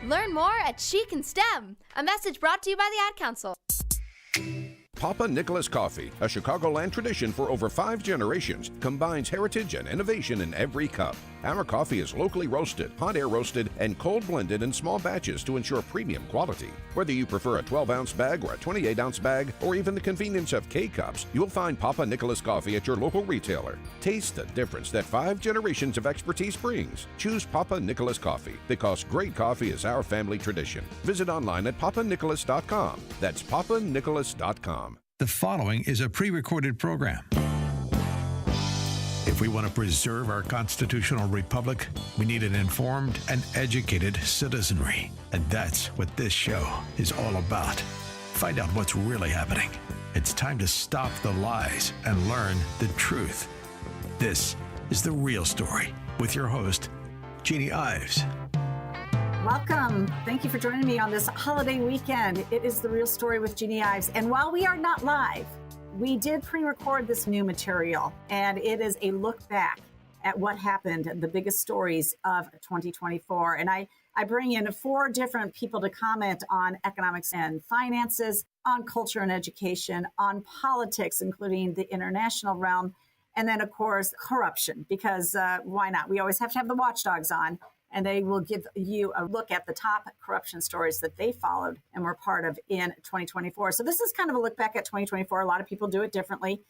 Learn more at Chic and STEM. A message brought to you by the Ad Council. Papa Nicholas Coffee, a Chicagoland tradition for over 5 generations, combines heritage and innovation in every cup. Our coffee is locally roasted, hot air roasted, and cold blended in small batches to ensure premium quality. Whether you prefer a 12-ounce bag or a 28-ounce bag, or even the convenience of K-Cups, you'll find Papa Nicholas Coffee at your local retailer. Taste the difference that 5 generations of expertise brings. Choose Papa Nicholas Coffee, because great coffee is our family tradition. Visit online at papanicholas.com. That's papanicholas.com. The following is a pre-recorded program. If we want to preserve our constitutional republic, we need an informed and educated citizenry. And that's what this show is all about. Find out what's really happening. It's time to stop the lies and learn the truth. This is The Real Story with your host, Jeannie Ives. Welcome. Thank you for joining me on this holiday weekend. It is The Real Story with Jeannie Ives. And while we are not live, we did pre-record this new material, and it is a look back at what happened, the biggest stories of 2024. And I bring in 4 different people to comment on economics and finances, on culture and education, on politics, including the international realm, and then, of course, corruption, because why not? We always have to have the Watchdogs on, and they will give you a look at the top corruption stories that they followed and were part of in 2024. So this is kind of a look back at 2024. A lot of people do it differently.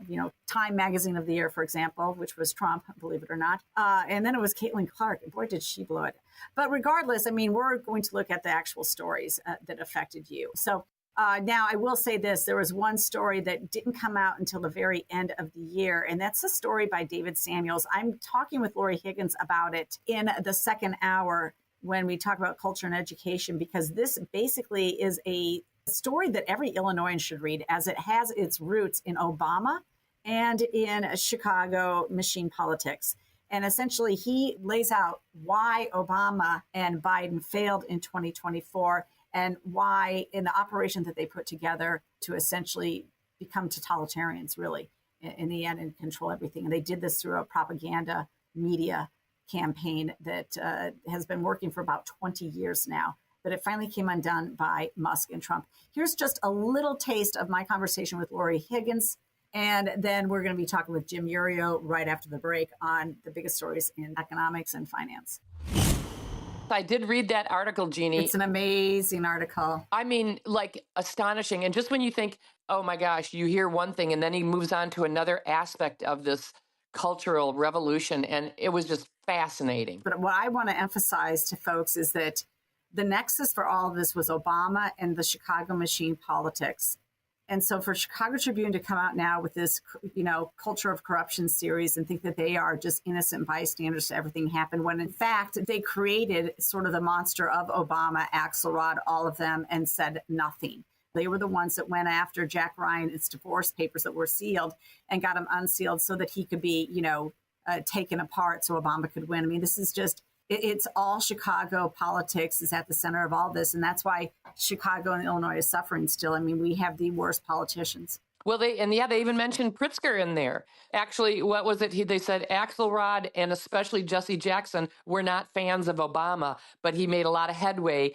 You know, Time Magazine of the Year, for example, which was Trump, believe it or not. And then it was Caitlin Clark. And boy, did she blow it. But regardless, I mean, we're going to look at the actual stories that affected you. So now I will say this. There was one story that didn't come out until the very end of the year, and that's a story by David Samuels. I'm talking with Laurie Higgins about it in the second hour when we talk about culture and education, because this basically is a story that every Illinoisan should read, as it has its roots in Obama and in Chicago machine politics. And essentially, he lays out why Obama and Biden failed in 2024 and why in the operation that they put together to essentially become totalitarians, really, in the end, and control everything. And they did this through a propaganda media campaign that has been working for about 20 years now. But it finally came undone by Musk and Trump. Here's just a little taste of my conversation with Laurie Higgins. And then we're going to be talking with Jim Iuorio right after the break on the biggest stories in economics and finance. I did read that article, Jeannie. It's an amazing article. I mean, like, astonishing. And just when you think, oh my gosh, you hear one thing and then he moves on to another aspect of this cultural revolution. And it was just fascinating. But what I want to emphasize to folks is that the nexus for all of this was Obama and the Chicago machine politics. And so for Chicago Tribune to come out now with this, you know, culture of corruption series and think that they are just innocent bystanders to everything happened, when in fact they created sort of the monster of Obama, Axelrod, all of them, and said nothing. They were the ones that went after Jack Ryan's divorce papers that were sealed and got him unsealed so that he could be, you know, taken apart so Obama could win. I mean, this is just, it's all Chicago politics is at the center of all this. And that's why Chicago and Illinois is suffering still. I mean, we have the worst politicians. Well, they even mentioned Pritzker in there. Actually, what was it? They said Axelrod and especially Jesse Jackson were not fans of Obama, but he made a lot of headway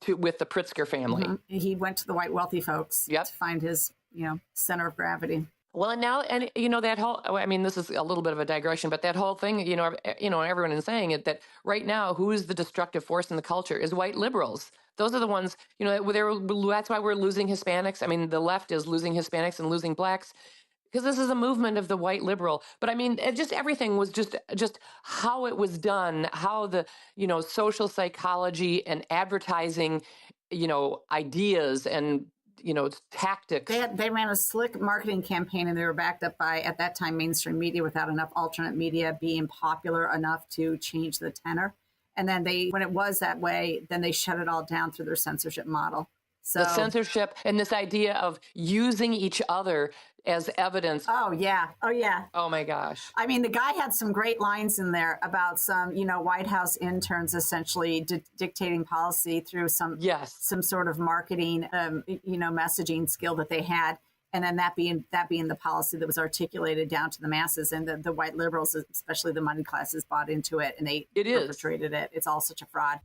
with the Pritzker family. Mm-hmm. He went to the white wealthy folks to find his, you know, center of gravity. Well, and you know, that whole, I mean, this is a little bit of a digression, but that whole thing, you know, everyone is saying it, that right now, who is the destructive force in the culture is white liberals. Those are the ones, you know, that's why we're losing Hispanics. I mean, the left is losing Hispanics and losing blacks because this is a movement of the white liberal. But I mean, just everything was just how it was done, how the, you know, social psychology and advertising, you know, ideas and, you know, tactics. They ran a slick marketing campaign and they were backed up by, at that time, mainstream media without enough alternate media being popular enough to change the tenor. And then when it was that way, then they shut it all down through their censorship model. So the censorship and this idea of using each other as evidence. Oh, yeah. Oh, my gosh. I mean, the guy had some great lines in there about some, you know, White House interns essentially dictating policy through some sort of marketing, you know, messaging skill that they had. And then that being the policy that was articulated down to the masses, and the white liberals, especially the money classes, bought into it and they perpetrated it. It's all such a fraud.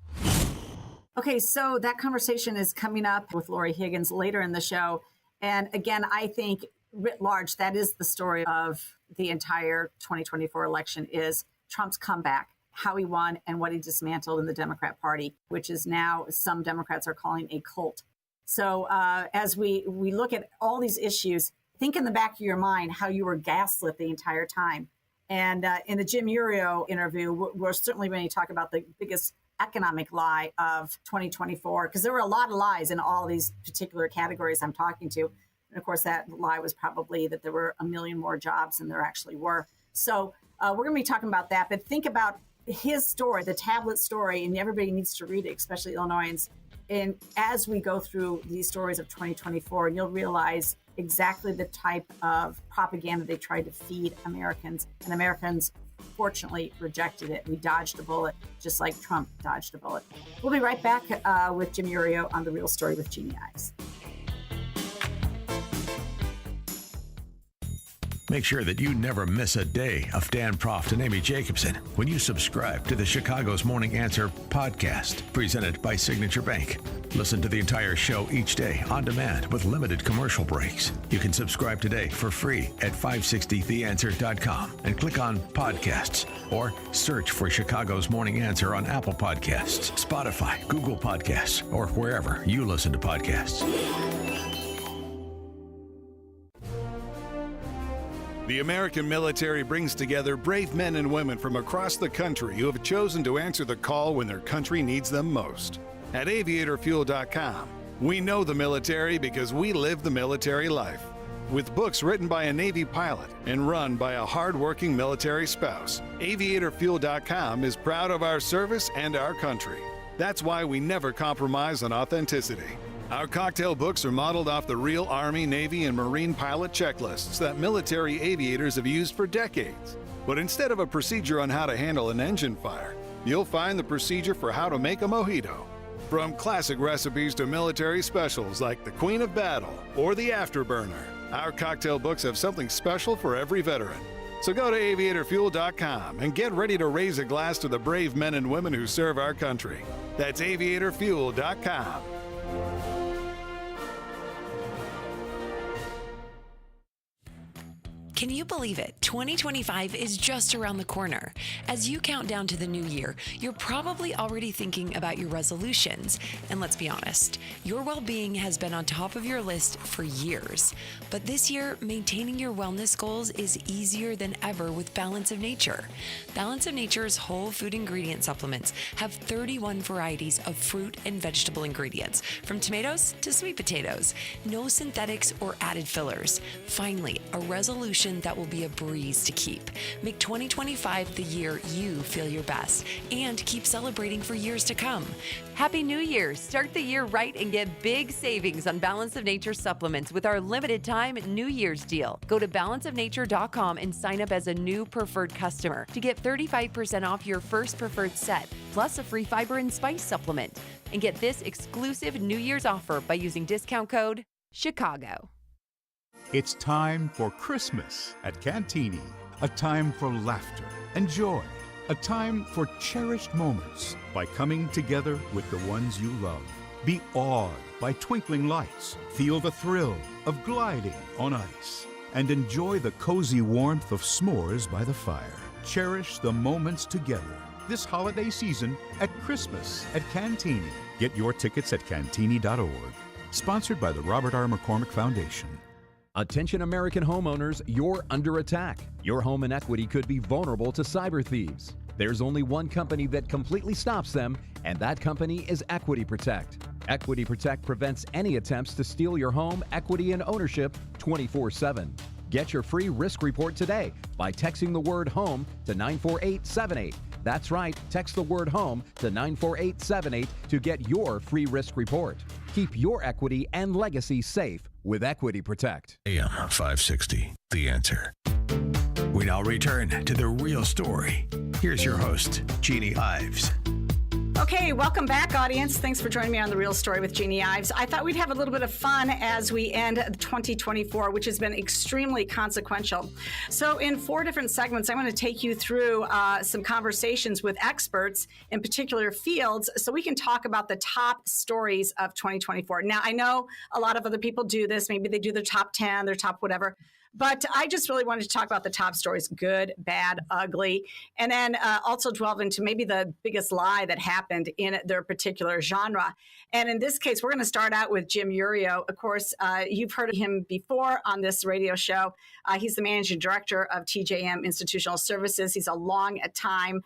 Okay, so that conversation is coming up with Laurie Higgins later in the show. And again, I think writ large, that is the story of the entire 2024 election is Trump's comeback, how he won and what he dismantled in the Democrat Party, which is now some Democrats are calling a cult. So as we look at all these issues, think in the back of your mind how you were gaslit the entire time. And in the Jim Iuorio interview, we're certainly going to talk about the biggest economic lie of 2024, because there were a lot of lies in all these particular categories I'm talking to. And of course, that lie was probably that there were 1 million more jobs than there actually were. So we're going to be talking about that. But think about his story, the tablet story, and everybody needs to read it, especially Illinoisans. And as we go through these stories of 2024, you'll realize exactly the type of propaganda they tried to feed Americans. And Americans, fortunately, rejected it. We dodged a bullet, just like Trump dodged a bullet. We'll be right back with Jim Iuorio on The Real Story with Jeannie Ives. Make sure that you never miss a day of Dan Proft and Amy Jacobson when you subscribe to the Chicago's Morning Answer podcast, presented by Signature Bank. Listen to the entire show each day on demand with limited commercial breaks. You can subscribe today for free at 560theanswer.com and click on podcasts or search for Chicago's Morning Answer on Apple Podcasts, Spotify, Google Podcasts, or wherever you listen to podcasts. The American military brings together brave men and women from across the country who have chosen to answer the call when their country needs them most. At aviatorfuel.com, we know the military because we live the military life. With books written by a Navy pilot and run by a hardworking military spouse, aviatorfuel.com is proud of our service and our country. That's why we never compromise on authenticity. Our cocktail books are modeled off the real Army, Navy, and Marine pilot checklists that military aviators have used for decades. But instead of a procedure on how to handle an engine fire, you'll find the procedure for how to make a mojito. From classic recipes to military specials like the Queen of Battle or the Afterburner, our cocktail books have something special for every veteran. So go to aviatorfuel.com and get ready to raise a glass to the brave men and women who serve our country. That's aviatorfuel.com. Can you believe it? 2025 is just around the corner. As you count down to the new year, you're probably already thinking about your resolutions. And let's be honest, your well-being has been on top of your list for years. But this year, maintaining your wellness goals is easier than ever with Balance of Nature. Balance of Nature's whole food ingredient supplements have 31 varieties of fruit and vegetable ingredients, from tomatoes to sweet potatoes. No synthetics or added fillers. Finally, a resolution that will be a breeze to keep. Make 2025 the year you feel your best and keep celebrating for years to come. Happy New Year! Start the year right and get big savings on Balance of Nature supplements with our limited time New Year's deal. Go to balanceofnature.com and sign up as a new preferred customer to get 35% off your first preferred set, plus a free fiber and spice supplement. And get this exclusive New Year's offer by using discount code CHICAGO. It's time for Christmas at Cantini, a time for laughter and joy, a time for cherished moments by coming together with the ones you love. Be awed by twinkling lights, feel the thrill of gliding on ice, and enjoy the cozy warmth of s'mores by the fire. Cherish the moments together this holiday season at Christmas at Cantini. Get your tickets at cantini.org. Sponsored by the Robert R. McCormick Foundation. Attention American homeowners, you're under attack. Your home and equity could be vulnerable to cyber thieves. There's only one company that completely stops them, and that company is Equity Protect. Equity Protect prevents any attempts to steal your home, equity, and ownership 24/7. Get your free risk report today by texting the word HOME to 94878. That's right, text the word HOME to 94878 to get your free risk report. Keep your equity and legacy safe with Equity Protect. AM 560, The Answer. We now return to The Real Story. Here's your host, Jeannie Ives. Okay, welcome back, audience. Thanks for joining me on The Real Story with Jeannie Ives. I thought we'd have a little bit of fun as we end 2024, which has been extremely consequential. So in 4 different segments, I'm going to take you through some conversations with experts in particular fields so we can talk about the top stories of 2024. Now, I know a lot of other people do this. Maybe they do their top 10, their top whatever. But I just really wanted to talk about the top stories, good, bad, ugly, and then also delve into maybe the biggest lie that happened in their particular genre. And in this case, we're going to start out with Jim Iuorio. Of course, you've heard of him before on this radio show. He's the managing director of TJM Institutional Services. He's a long time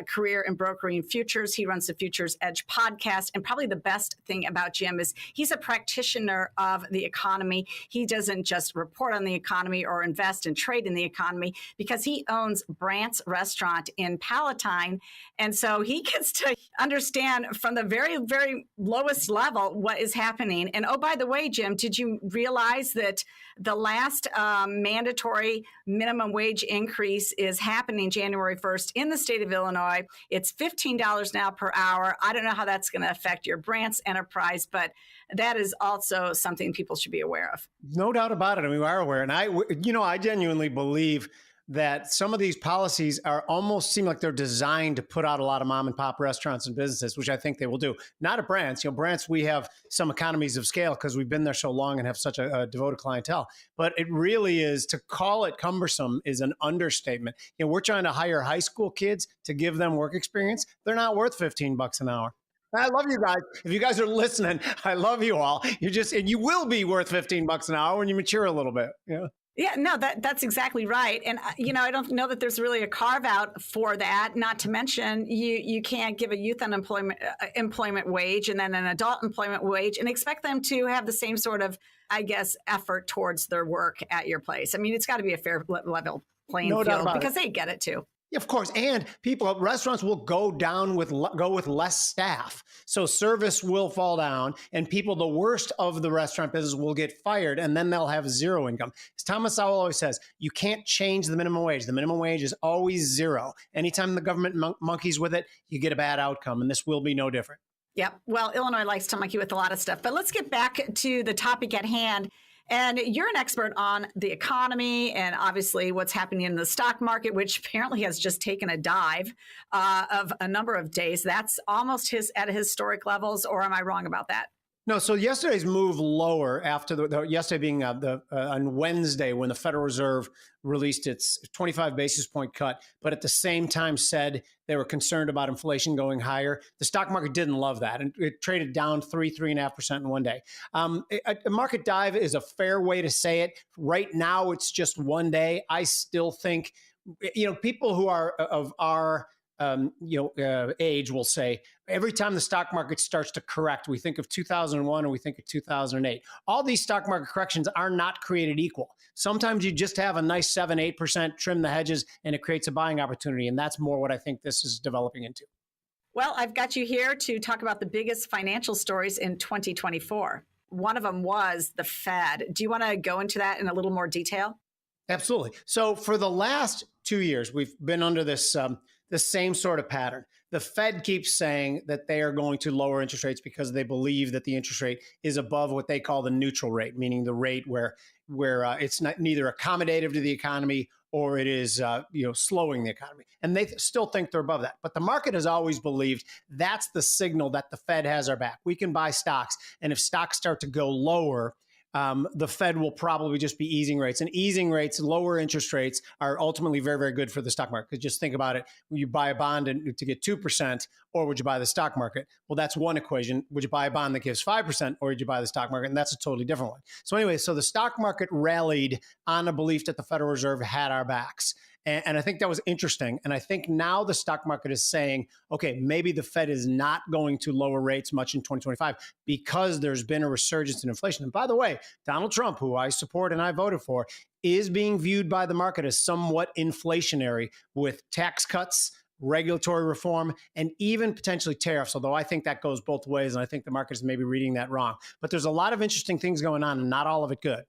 career in brokering futures. He runs the Futures Edge podcast. And probably the best thing about Jim is he's a practitioner of the economy. He doesn't just report on the economy or invest and trade in the economy because he owns Brandt's Restaurant in Palatine. And so he gets to understand from the very, very lowest level what is happening. And oh, by the way, Jim, did you realize that the last mandatory minimum wage increase is happening January 1st in the state of Illinois? It's $15 now per hour. I don't know how that's going to affect your Brandt's enterprise, but that is also something people should be aware of. No doubt about it. I mean, we are aware. And I genuinely believe that some of these policies are almost seem like they're designed to put out a lot of mom and pop restaurants and businesses, which I think they will do. Not at Brandt's. Brandt's, we have some economies of scale because we've been there so long and have such a devoted clientele. But it really is, to call it cumbersome is an understatement. We're trying to hire high school kids to give them work experience. They're not worth $15 an hour. I love you guys. If you guys are listening, I love you all. And you will be worth $15 an hour when you mature a little bit. Yeah. Yeah, no, that's exactly right. And, I don't know that there's really a carve out for that. Not to mention, you can't give a youth unemployment employment wage and then an adult employment wage and expect them to have the same sort of, I guess, effort towards their work at your place. I mean, it's got to be a fair level playing field because they get it too. Yeah, of course. And restaurants will go with less staff. So service will fall down and people, the worst of the restaurant business, will get fired and then they'll have zero income. As Thomas Sowell always says, you can't change the minimum wage. The minimum wage is always zero. Anytime the government monkeys with it, you get a bad outcome. And this will be no different. Yep. Well, Illinois likes to monkey with a lot of stuff. But let's get back to the topic at hand. And you're an expert on the economy and obviously what's happening in the stock market, which apparently has just taken a dive of a number of days. That's almost at historic levels, or am I wrong about that? No, so yesterday's move lower after yesterday being on Wednesday when the Federal Reserve released its 25 basis point cut, but at the same time said they were concerned about inflation going higher. The stock market didn't love that, and it traded down 3.5% in one day. A market dive is a fair way to say it. Right now, it's just one day. I still think, people who are of our age will say every time the stock market starts to correct, we think of 2001 or we think of 2008. All these stock market corrections are not created equal. Sometimes you just have a nice 7-8%, trim the hedges, and it creates a buying opportunity. And that's more what I think this is developing into. Well, I've got you here to talk about the biggest financial stories in 2024. One of them was the Fed. Do you want to go into that in a little more detail? Absolutely. So for the last 2 years, we've been under this the same sort of pattern. The Fed keeps saying that they are going to lower interest rates because they believe that the interest rate is above what they call the neutral rate, meaning the rate where it's not neither accommodative to the economy or it is slowing the economy. And they still think they're above that. But the market has always believed that's the signal that the Fed has our back. We can buy stocks. And if stocks start to go lower, the Fed will probably just be easing rates. And easing rates, lower interest rates, are ultimately very, very good for the stock market. Because just think about it. Will you buy a bond to get 2%, or would you buy the stock market? Well, that's one equation. Would you buy a bond that gives 5%, or would you buy the stock market? And that's a totally different one. So anyway, so the stock market rallied on a belief that the Federal Reserve had our backs. And I think that was interesting. And I think now the stock market is saying, okay, maybe the Fed is not going to lower rates much in 2025 because there's been a resurgence in inflation. And by the way, Donald Trump, who I support and I voted for, is being viewed by the market as somewhat inflationary with tax cuts, regulatory reform, and even potentially tariffs, although I think that goes both ways. And I think the market is maybe reading that wrong. But there's a lot of interesting things going on and not all of it good.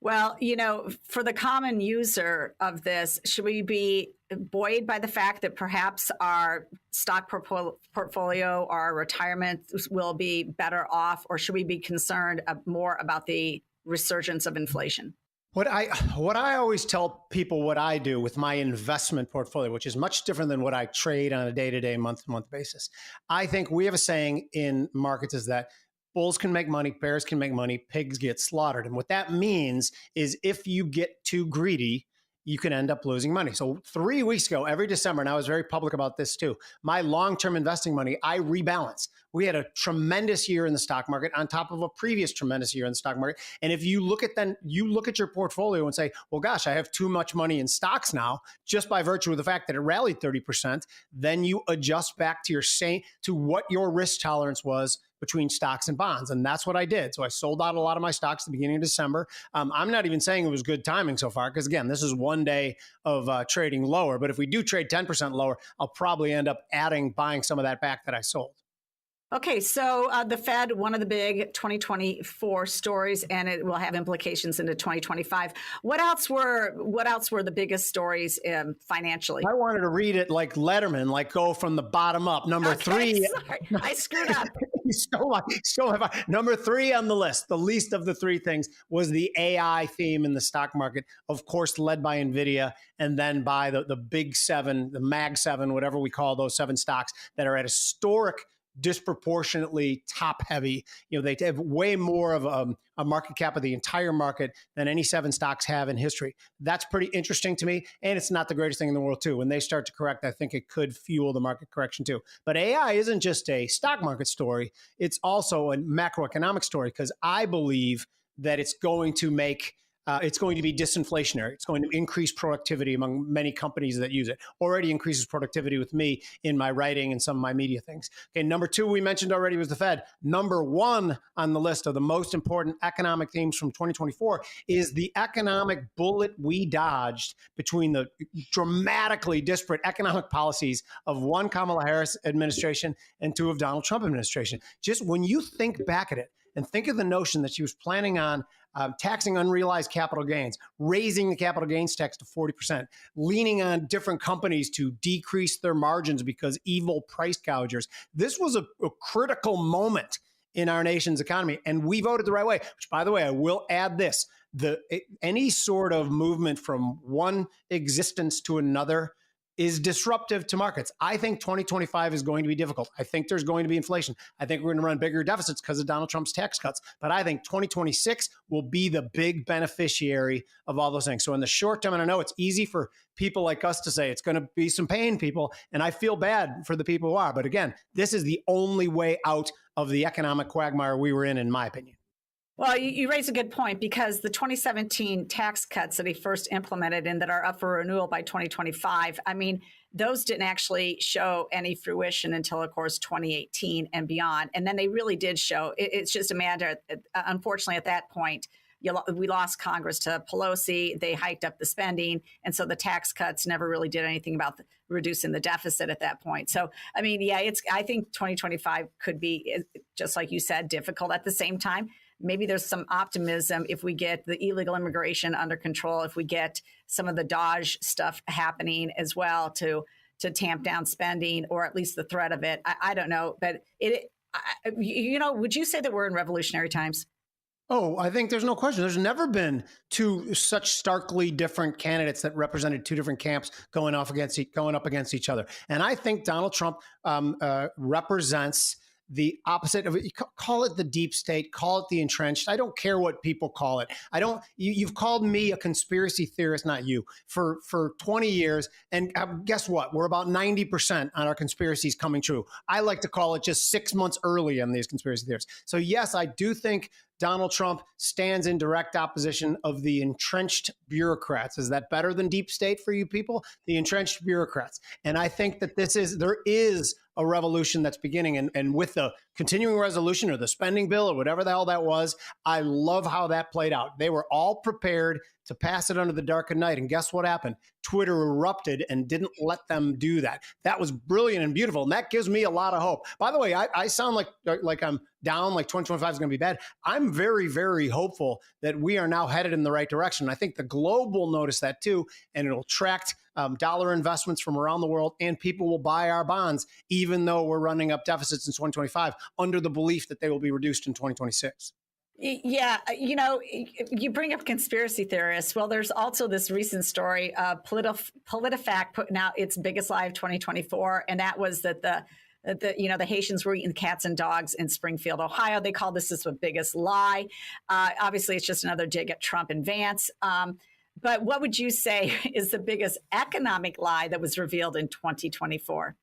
Well, for the common user of this, should we be buoyed by the fact that perhaps our stock portfolio or our retirement will be better off, or should we be concerned more about the resurgence of inflation? What I always tell people what I do with my investment portfolio, which is much different than what I trade on a day-to-day, month-to-month basis. I think we have a saying in markets is that bulls can make money, bears can make money, pigs get slaughtered. And what that means is if you get too greedy, you can end up losing money. So 3 weeks ago, every December, and I was very public about this too, my long-term investing money, I rebalance. We had a tremendous year in the stock market on top of a previous tremendous year in the stock market. And if you look at your portfolio and say, well, gosh, I have too much money in stocks now, just by virtue of the fact that it rallied 30%, then you adjust back to what your risk tolerance was between stocks and bonds. And that's what I did. So I sold out a lot of my stocks at the beginning of December. I'm not even saying it was good timing so far, because again, this is one day of trading lower. But if we do trade 10% lower, I'll probably end up buying some of that back that I sold. Okay, so the Fed, one of the big 2024 stories, and it will have implications into 2025. What else were the biggest stories financially? I wanted to read it like Letterman, like go from the bottom up. Number three. Sorry, I screwed up. You stole my number 3 on the list. The least of the 3 things was the AI theme in the stock market, of course, led by NVIDIA, and then by the big 7, the Mag 7, whatever we call those 7 stocks that are at historic, disproportionately top heavy. They have way more of a market cap of the entire market than any 7 stocks have in history. That's pretty interesting to me. And it's not the greatest thing in the world too. When they start to correct, I think it could fuel the market correction too. But AI isn't just a stock market story. It's also a macroeconomic story, because I believe that it's going to be disinflationary. It's going to increase productivity among many companies that use it. Already increases productivity with me in my writing and some of my media things. Okay, number 2 we mentioned already was the Fed. Number 1 on the list of the most important economic themes from 2024 is the economic bullet we dodged between the dramatically disparate economic policies of 1 Kamala Harris administration and 2 of Donald Trump administration. Just when you think back at it and think of the notion that she was planning on taxing unrealized capital gains, raising the capital gains tax to 40%, leaning on different companies to decrease their margins because evil price gougers. This was a critical moment in our nation's economy, and we voted the right way, which, by the way, I will add this. Any sort of movement from one existence to another is disruptive to markets. I think 2025 is going to be difficult. I think there's going to be inflation. I think we're going to run bigger deficits because of Donald Trump's tax cuts. But I think 2026 will be the big beneficiary of all those things. So in the short term, and I know it's easy for people like us to say it's going to be some pain, people, and I feel bad for the people who are. But again, this is the only way out of the economic quagmire we were in my opinion. Well, you raise a good point, because the 2017 tax cuts that he first implemented and that are up for renewal by 2025, I mean, those didn't actually show any fruition until, of course, 2018 and beyond. And then they really did show. It's just a matter, unfortunately, at that point, we lost Congress to Pelosi. They hiked up the spending. And so the tax cuts never really did anything about reducing the deficit at that point. So, I mean, yeah, I think 2025 could be, just like you said, difficult. At the same time, maybe there's some optimism if we get the illegal immigration under control, if we get some of the Dodge stuff happening as well to tamp down spending, or at least the threat of it. I don't know, but would you say that we're in revolutionary times? Oh, I think there's no question. There's never been 2 such starkly different candidates that represented 2 different camps going up against each other. And I think Donald Trump represents the opposite of it. Call it the deep state, call it the entrenched. I don't care what people call it. You've called me a conspiracy theorist, not you, for 20 years. And guess what? We're about 90% on our conspiracies coming true. I like to call it just 6 months early on these conspiracy theories. So yes, I do think Donald Trump stands in direct opposition of the entrenched bureaucrats. Is that better than deep state for you people? The entrenched bureaucrats. And I think that there is a revolution that's beginning. And with the continuing resolution or the spending bill or whatever the hell that was, I love how that played out. They were all prepared to pass it under the dark of night. And guess what happened? Twitter erupted and didn't let them do that. That was brilliant and beautiful. And that gives me a lot of hope. By the way, I sound like I'm down, like 2025 is going to be bad. I'm very, very hopeful that we are now headed in the right direction. I think the globe will notice that too, and it'll attract dollar investments from around the world, and people will buy our bonds, even though we're running up deficits in 2025, under the belief that they will be reduced in 2026. Yeah, you bring up conspiracy theorists. Well, there's also this recent story, PolitiFact putting out its biggest lie of 2024, and that was that the Haitians were eating cats and dogs in Springfield, Ohio. They call this the biggest lie. Obviously, it's just another dig at Trump and Vance. But what would you say is the biggest economic lie that was revealed in 2024?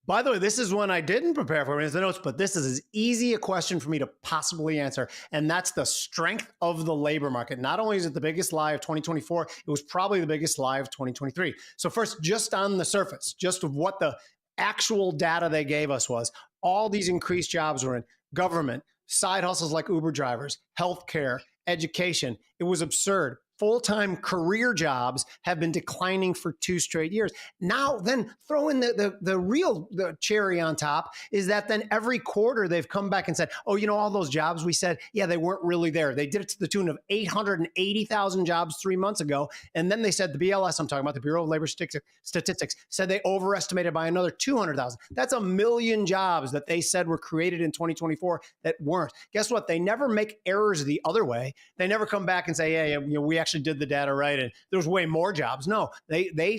By the way, this is one I didn't prepare for as the notes, but this is as easy a question for me to possibly answer. And that's the strength of the labor market. Not only is it the biggest lie of 2024, it was probably the biggest lie of 2023. So first, just on the surface, just of what the actual data they gave us was, all these increased jobs were in government, side hustles like Uber drivers, healthcare, education. It was absurd. Full-time career jobs have been declining for 2 straight years. Now, then throw in the real cherry on top is that then every quarter they've come back and said, oh, all those jobs we said, yeah, they weren't really there. They did it to the tune of 880,000 jobs 3 months ago. And then they said the BLS, I'm talking about the Bureau of Labor Statistics, said they overestimated by another 200,000. That's 1 million jobs that they said were created in 2024 that weren't. Guess what? They never make errors the other way. They never come back and say, yeah, we actually did the data right and there's way more jobs. No, they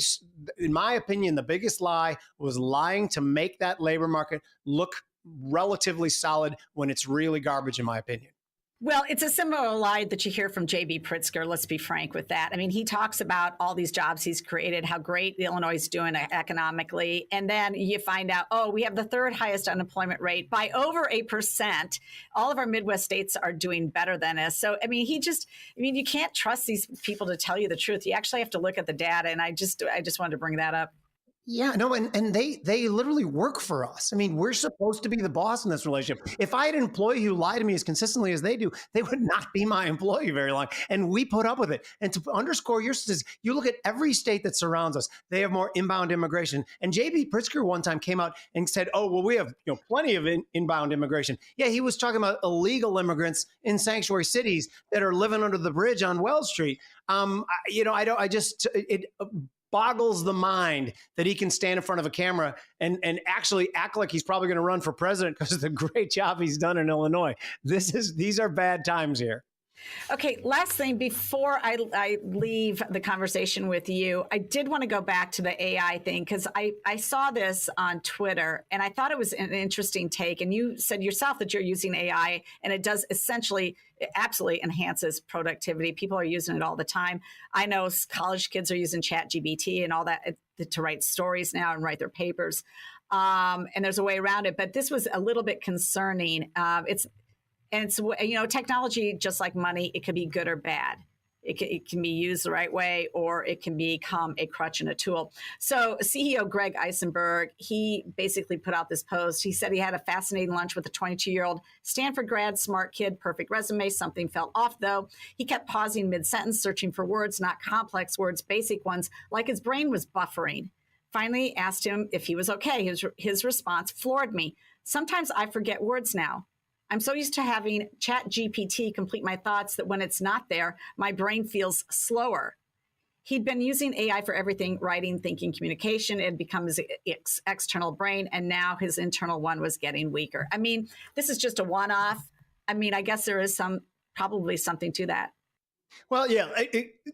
in my opinion, the biggest lie was lying to make that labor market look relatively solid when it's really garbage, in my opinion. Well, it's a similar lie that you hear from J.B. Pritzker. Let's be frank with that. I mean, he talks about all these jobs he's created, how great Illinois is doing economically. And then you find out, we have the 3rd highest unemployment rate by over 8%. All of our Midwest states are doing better than us. So, I mean, you can't trust these people to tell you the truth. You actually have to look at the data. And I just wanted to bring that up. Yeah, no, and they literally work for us. I mean, we're supposed to be the boss in this relationship. If I had an employee who lied to me as consistently as they do, they would not be my employee very long. And we put up with it. And to underscore your statistics, you look at every state that surrounds us, they have more inbound immigration. And J.B. Pritzker one time came out and said, oh, well, we have plenty of inbound immigration. Yeah, he was talking about illegal immigrants in sanctuary cities that are living under the bridge on Wells Street. It boggles the mind that he can stand in front of a camera and actually act like he's probably going to run for president because of the great job he's done in Illinois. These are bad times here. Okay, last thing before I leave the conversation with you, I did want to go back to the AI thing because I saw this on Twitter and I thought it was an interesting take. And you said yourself that you're using AI and it does it absolutely enhances productivity. People are using it all the time. I know college kids are using ChatGPT and all that to write stories now and write their papers. And there's a way around it. But this was a little bit concerning. It's technology, just like money, it could be good or bad. It can be used the right way, or it can become a crutch and a tool. So CEO Greg Eisenberg, he basically put out this post. He said he had a fascinating lunch with a 22-year-old Stanford grad, smart kid, perfect resume. Something fell off, though. He kept pausing mid-sentence, searching for words, not complex words, basic ones, like his brain was buffering. Finally asked him if he was okay. His response floored me. Sometimes I forget words now. I'm so used to having ChatGPT complete my thoughts that when it's not there, my brain feels slower. He'd been using AI for everything, writing, thinking, communication. It had become his external brain, and now his internal one was getting weaker. I mean, this is just a one-off. I mean, I guess there is probably something to that. Well, yeah.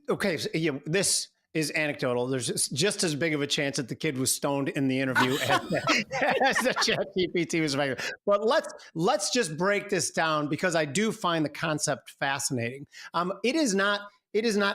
Okay. So, this is anecdotal. There's just as big of a chance that the kid was stoned in the interview as the ChatGPT was making. But let's just break this down because I do find the concept fascinating. It is not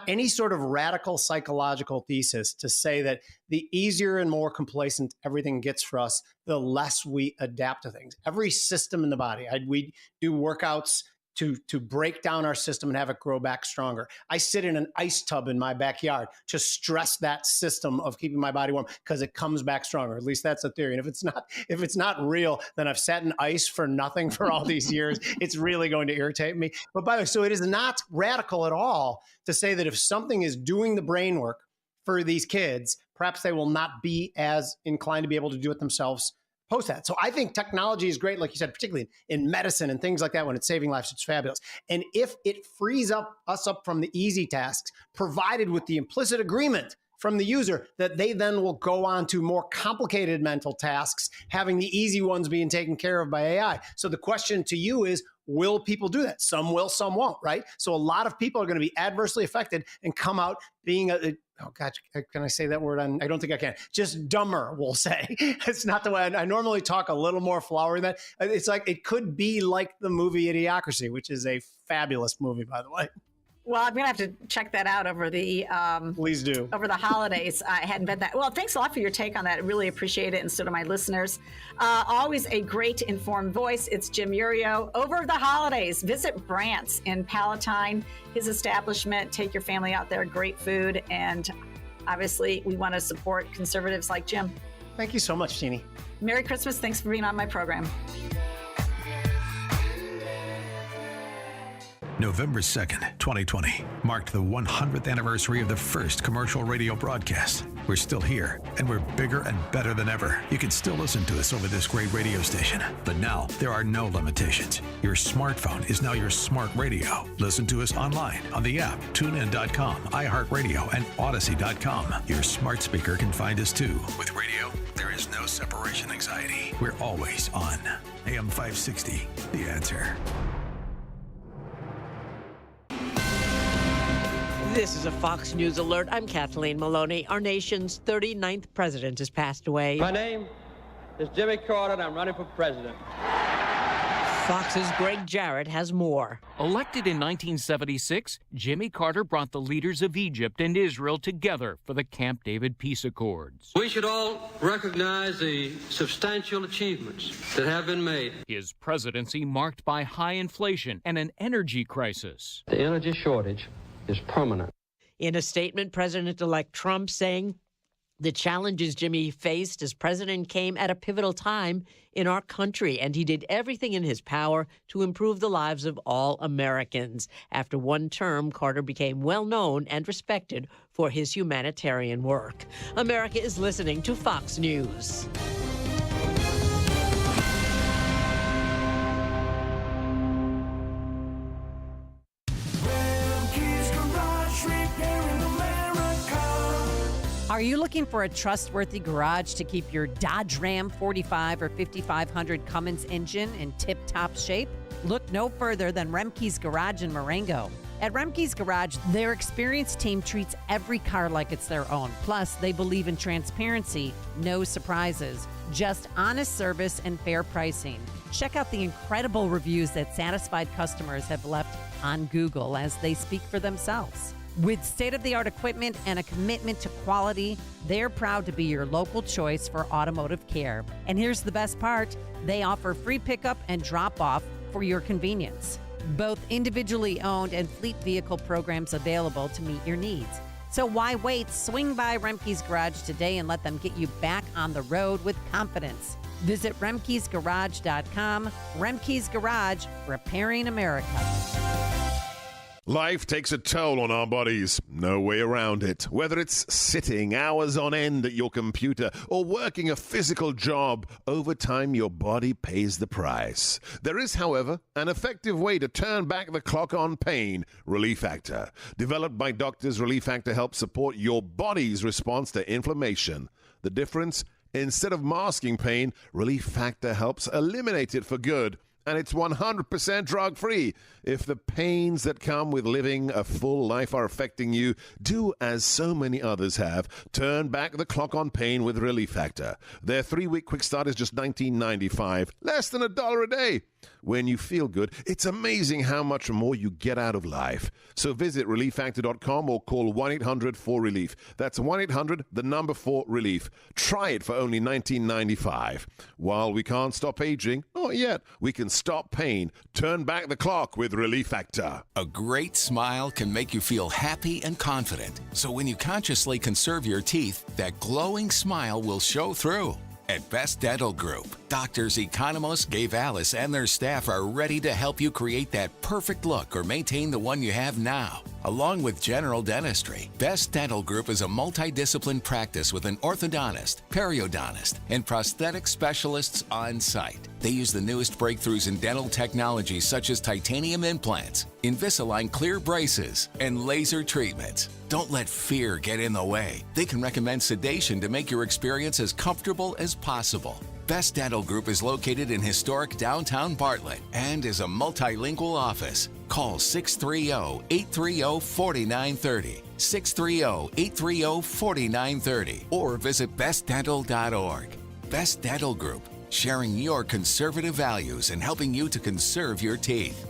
any sort of radical psychological thesis to say that the easier and more complacent everything gets for us, the less we adapt to things. Every system in the body, we do workouts to break down our system and have it grow back stronger. I sit in an ice tub in my backyard to stress that system of keeping my body warm because it comes back stronger. At least that's a theory. And if it's not real, then I've sat in ice for nothing for all these years. It's really going to irritate me. But by the way, so it is not radical at all to say that if something is doing the brain work for these kids, perhaps they will not be as inclined to be able to do it themselves post that. So I think technology is great, like you said, particularly in medicine and things like that. When it's saving lives, it's fabulous. And if it frees us up from the easy tasks, provided with the implicit agreement from the user that they then will go on to more complicated mental tasks, having the easy ones being taken care of by AI. So the question to you is, will people do that? Some will, some won't, right? So a lot of people are going to be adversely affected and come out being oh gosh, can I say that word? I don't think I can. Just dumber, we'll say. It's not the way I normally talk, a little more flowery than that. It's like, it could be like the movie Idiocracy, which is a fabulous movie, by the way. Well, I'm going to have to check that out over the please do over the holidays. I hadn't been that. Well, thanks a lot for your take on that. I really appreciate it, and so do my listeners. Always a great informed voice. It's Jim Iuorio. Over the holidays, visit Brant's in Palatine, his establishment. Take your family out there. Great food, and obviously, we want to support conservatives like Jim. Thank you so much, Jeannie. Merry Christmas. Thanks for being on my program. November 2nd, 2020, marked the 100th anniversary of the first commercial radio broadcast. We're still here, and we're bigger and better than ever. You can still listen to us over this great radio station, but now there are no limitations. Your smartphone is now your smart radio. Listen to us online on the app, TuneIn.com, iHeartRadio, and Odyssey.com. Your smart speaker can find us too. With radio, there is no separation anxiety. We're always on. AM 560, The Answer. This is a Fox News alert. I'm Kathleen Maloney. Our nation's 39th president has passed away. My name is Jimmy Carter, and I'm running for president. Fox's Greg Jarrett has more. Elected in 1976, Jimmy Carter brought the leaders of Egypt and Israel together for the Camp David peace accords. We should all recognize the substantial achievements that have been made. His presidency marked by high inflation and an energy crisis. The energy shortage is permanent. In a statement, President-elect Trump saying the challenges Jimmy faced as president came at a pivotal time in our country, and he did everything in his power to improve the lives of all Americans. After one term, Carter became well known and respected for his humanitarian work. America is listening to Fox News. Are you looking for a trustworthy garage to keep your Dodge Ram 45 or 5500 Cummins engine in tip-top shape? Look no further than Remke's Garage in Marengo. At Remke's Garage, their experienced team treats every car like it's their own. Plus, they believe in transparency, no surprises, just honest service and fair pricing. Check out the incredible reviews that satisfied customers have left on Google as they speak for themselves. With state-of-the-art equipment and a commitment to quality, they're proud to be your local choice for automotive care. And here's the best part, they offer free pickup and drop-off for your convenience. Both individually owned and fleet vehicle programs available to meet your needs. So why wait? Swing by Remke's Garage today and let them get you back on the road with confidence. Visit Remke'sGarage.com. Remke's Garage, repairing America. Life takes a toll on our bodies. No way around it. Whether it's sitting hours on end at your computer or working a physical job, over time your body pays the price. There is, however, an effective way to turn back the clock on pain, Relief Factor. Developed by doctors, Relief Factor helps support your body's response to inflammation. The difference? Instead of masking pain, Relief Factor helps eliminate it for good. And it's 100% drug-free. If the pains that come with living a full life are affecting you, do as so many others have. Turn back the clock on pain with Relief Factor. Their 3-week quick start is just $19.95, less than $1 a day. When you feel good, it's amazing how much more you get out of life. So visit relieffactor.com or call 1-800-4RELIEF. That's 1-800-4RELIEF. Try it for only $19.95. While we can't stop aging, not yet, we can stop pain. Turn back the clock with Relief Factor. A great smile can make you feel happy and confident. So when you consciously conserve your teeth, that glowing smile will show through. At Best Dental Group, doctors Economos, Gavalis, and their staff are ready to help you create that perfect look or maintain the one you have now. Along with general dentistry, Best Dental Group is a multidiscipline practice with an orthodontist, periodontist, and prosthetic specialists on site. They use the newest breakthroughs in dental technology such as titanium implants, Invisalign clear braces, and laser treatments. Don't let fear get in the way. They can recommend sedation to make your experience as comfortable as possible. Best Dental Group is located in historic downtown Bartlett and is a multilingual office. Call 630-830-4930, 630-830-4930, or visit bestdental.org. Best Dental Group, sharing your conservative values and helping you to conserve your teeth.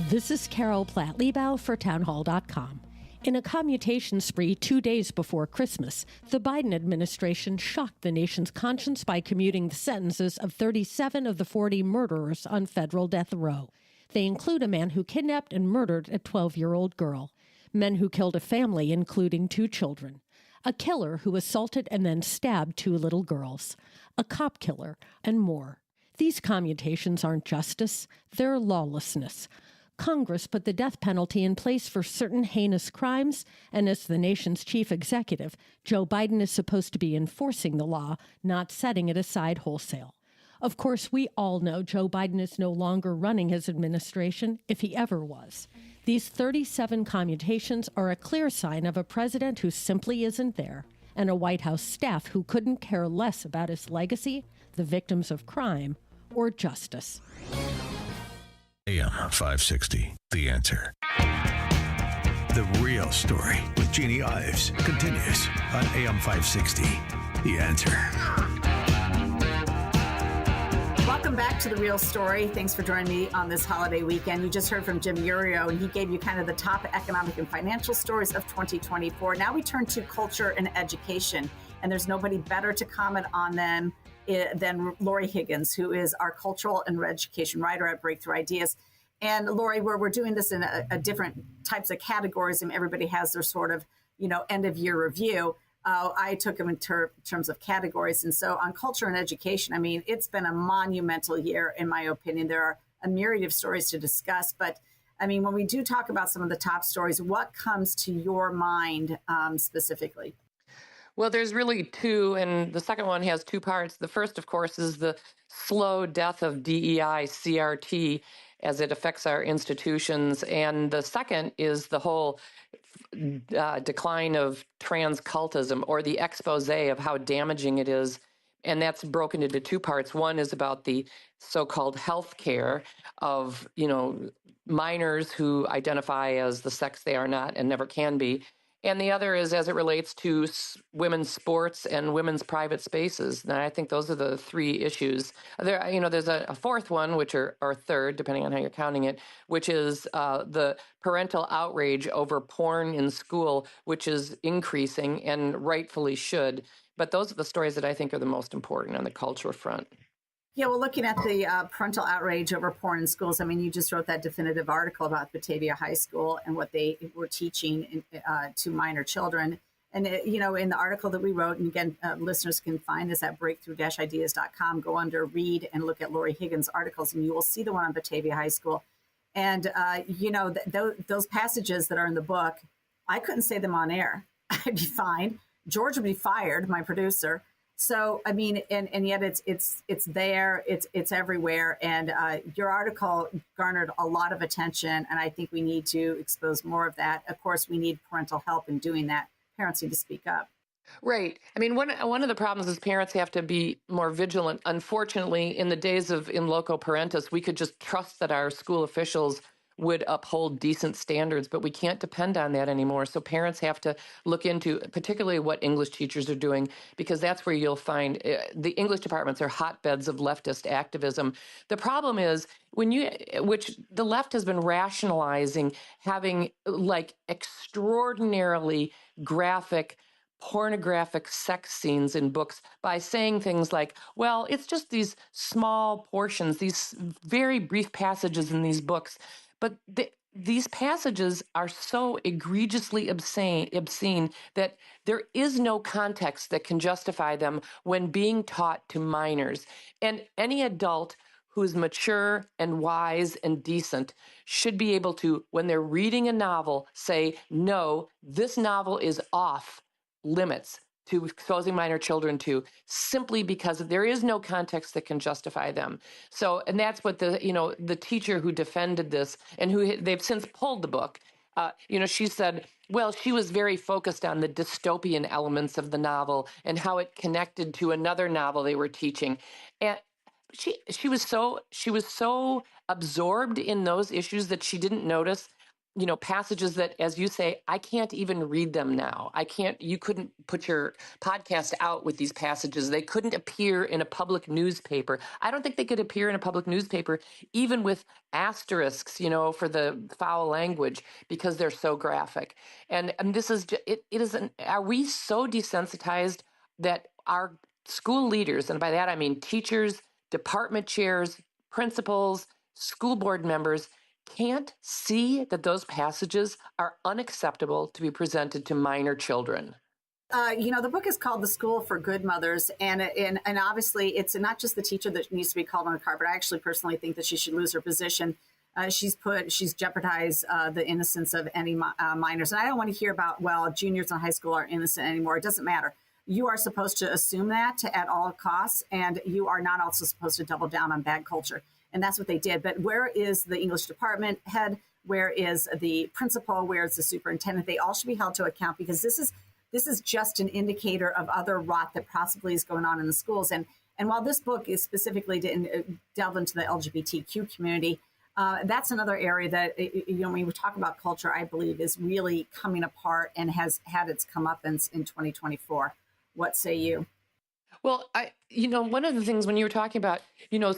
This is Carol Platt-Liebau for townhall.com. In a commutation spree 2 days before Christmas, the Biden administration shocked the nation's conscience by commuting the sentences of 37 of the 40 murderers on federal death row. They include a man who kidnapped and murdered a 12-year-old girl, men who killed a family, including 2 children, a killer who assaulted and then stabbed 2 little girls, a cop killer, and more. These commutations aren't justice, they're lawlessness. Congress put the death penalty in place for certain heinous crimes, and as the nation's chief executive, Joe Biden is supposed to be enforcing the law, not setting it aside wholesale. Of course, we all know Joe Biden is no longer running his administration, if he ever was. These 37 commutations are a clear sign of a president who simply isn't there, and a White House staff who couldn't care less about his legacy, the victims of crime, or justice. AM 560, The Answer. The Real Story with Jeannie Ives continues on AM 560, The Answer. Welcome back to The Real Story. Thanks for joining me on this holiday weekend. You just heard from Jim Iuorio, and he gave you kind of the top economic and financial stories of 2024. Now we turn to culture and education, and there's nobody better to comment on them than Laurie Higgins, who is our cultural and education writer at Breakthrough Ideas. And Laurie, where we're doing this in a different types of categories, and everybody has their sort of, end of year review. I took them in terms of categories. And so on culture and education, I mean, it's been a monumental year, in my opinion. There are a myriad of stories to discuss. But I mean, when we do talk about some of the top stories, what comes to your mind specifically? Well, there's really 2, and the second one has 2 parts. The first, of course, is the slow death of DEI, CRT, as it affects our institutions. And the second is the whole decline of trans cultism, or the expose of how damaging it is. And that's broken into 2 parts. One is about the so-called health care of, minors who identify as the sex they are not and never can be. And the other is as it relates to women's sports and women's private spaces. And I think those are the 3 issues. There's a fourth one, or third, depending on how you're counting it, which is the parental outrage over porn in school, which is increasing and rightfully should. But those are the stories that I think are the most important on the culture front. Yeah, well, looking at the parental outrage over porn in schools, I mean, you just wrote that definitive article about Batavia High School and what they were teaching to minor children. And, in the article that we wrote, and again, listeners can find this at breakthrough-ideas.com, go under read and look at Laurie Higgins' articles, and you will see the one on Batavia High School. And, those passages that are in the book, I couldn't say them on air. I'd be fined. George would be fired, my producer. So, I mean, and yet it's there, it's everywhere. And your article garnered a lot of attention, and I think we need to expose more of that. Of course, we need parental help in doing that. Parents need to speak up. Right. I mean, one of the problems is parents have to be more vigilant. Unfortunately, in the days of in loco parentis, we could just trust that our school officials would uphold decent standards, but we can't depend on that anymore. So parents have to look into particularly what English teachers are doing, because that's where you'll find the English departments are hotbeds of leftist activism. The problem is which the left has been rationalizing having like extraordinarily graphic pornographic sex scenes in books by saying things like, well, it's just these small portions, these very brief passages in these books. But these passages are so egregiously obscene that there is no context that can justify them when being taught to minors. And any adult who's mature and wise and decent should be able to, when they're reading a novel, say, no, this novel is off limits to exposing minor children to, simply because there is no context that can justify them. So, and that's what the teacher who defended this and who they've since pulled the book, she said, well, she was very focused on the dystopian elements of the novel and how it connected to another novel they were teaching. And she was so absorbed in those issues that she didn't notice passages that, as you say, I can't even read them now. You couldn't put your podcast out with these passages. They couldn't appear in a public newspaper. I don't think they could appear in a public newspaper, even with asterisks, for the foul language, because they're so graphic. And this is, are we so desensitized that our school leaders, and by that I mean teachers, department chairs, principals, school board members, can't see that those passages are unacceptable to be presented to minor children? The book is called The School for Good Mothers, and obviously it's not just the teacher that needs to be called on the carpet. I actually personally think that she should lose her position. She's jeopardized the innocence of any minors. And I don't want to hear about, well, juniors in high school are innocent anymore. It doesn't matter. You are supposed to assume that at all costs, and you are not also supposed to double down on bad culture. And that's what they did. But where is the English department head? Where is the principal? Where is the superintendent? They all should be held to account, because this is just an indicator of other rot that possibly is going on in the schools. And while this book is specifically to delve into the LGBTQ community, that's another area that, when we talk about culture, I believe is really coming apart and has had its comeuppance in 2024. What say you? Well, one of the things when you were talking about,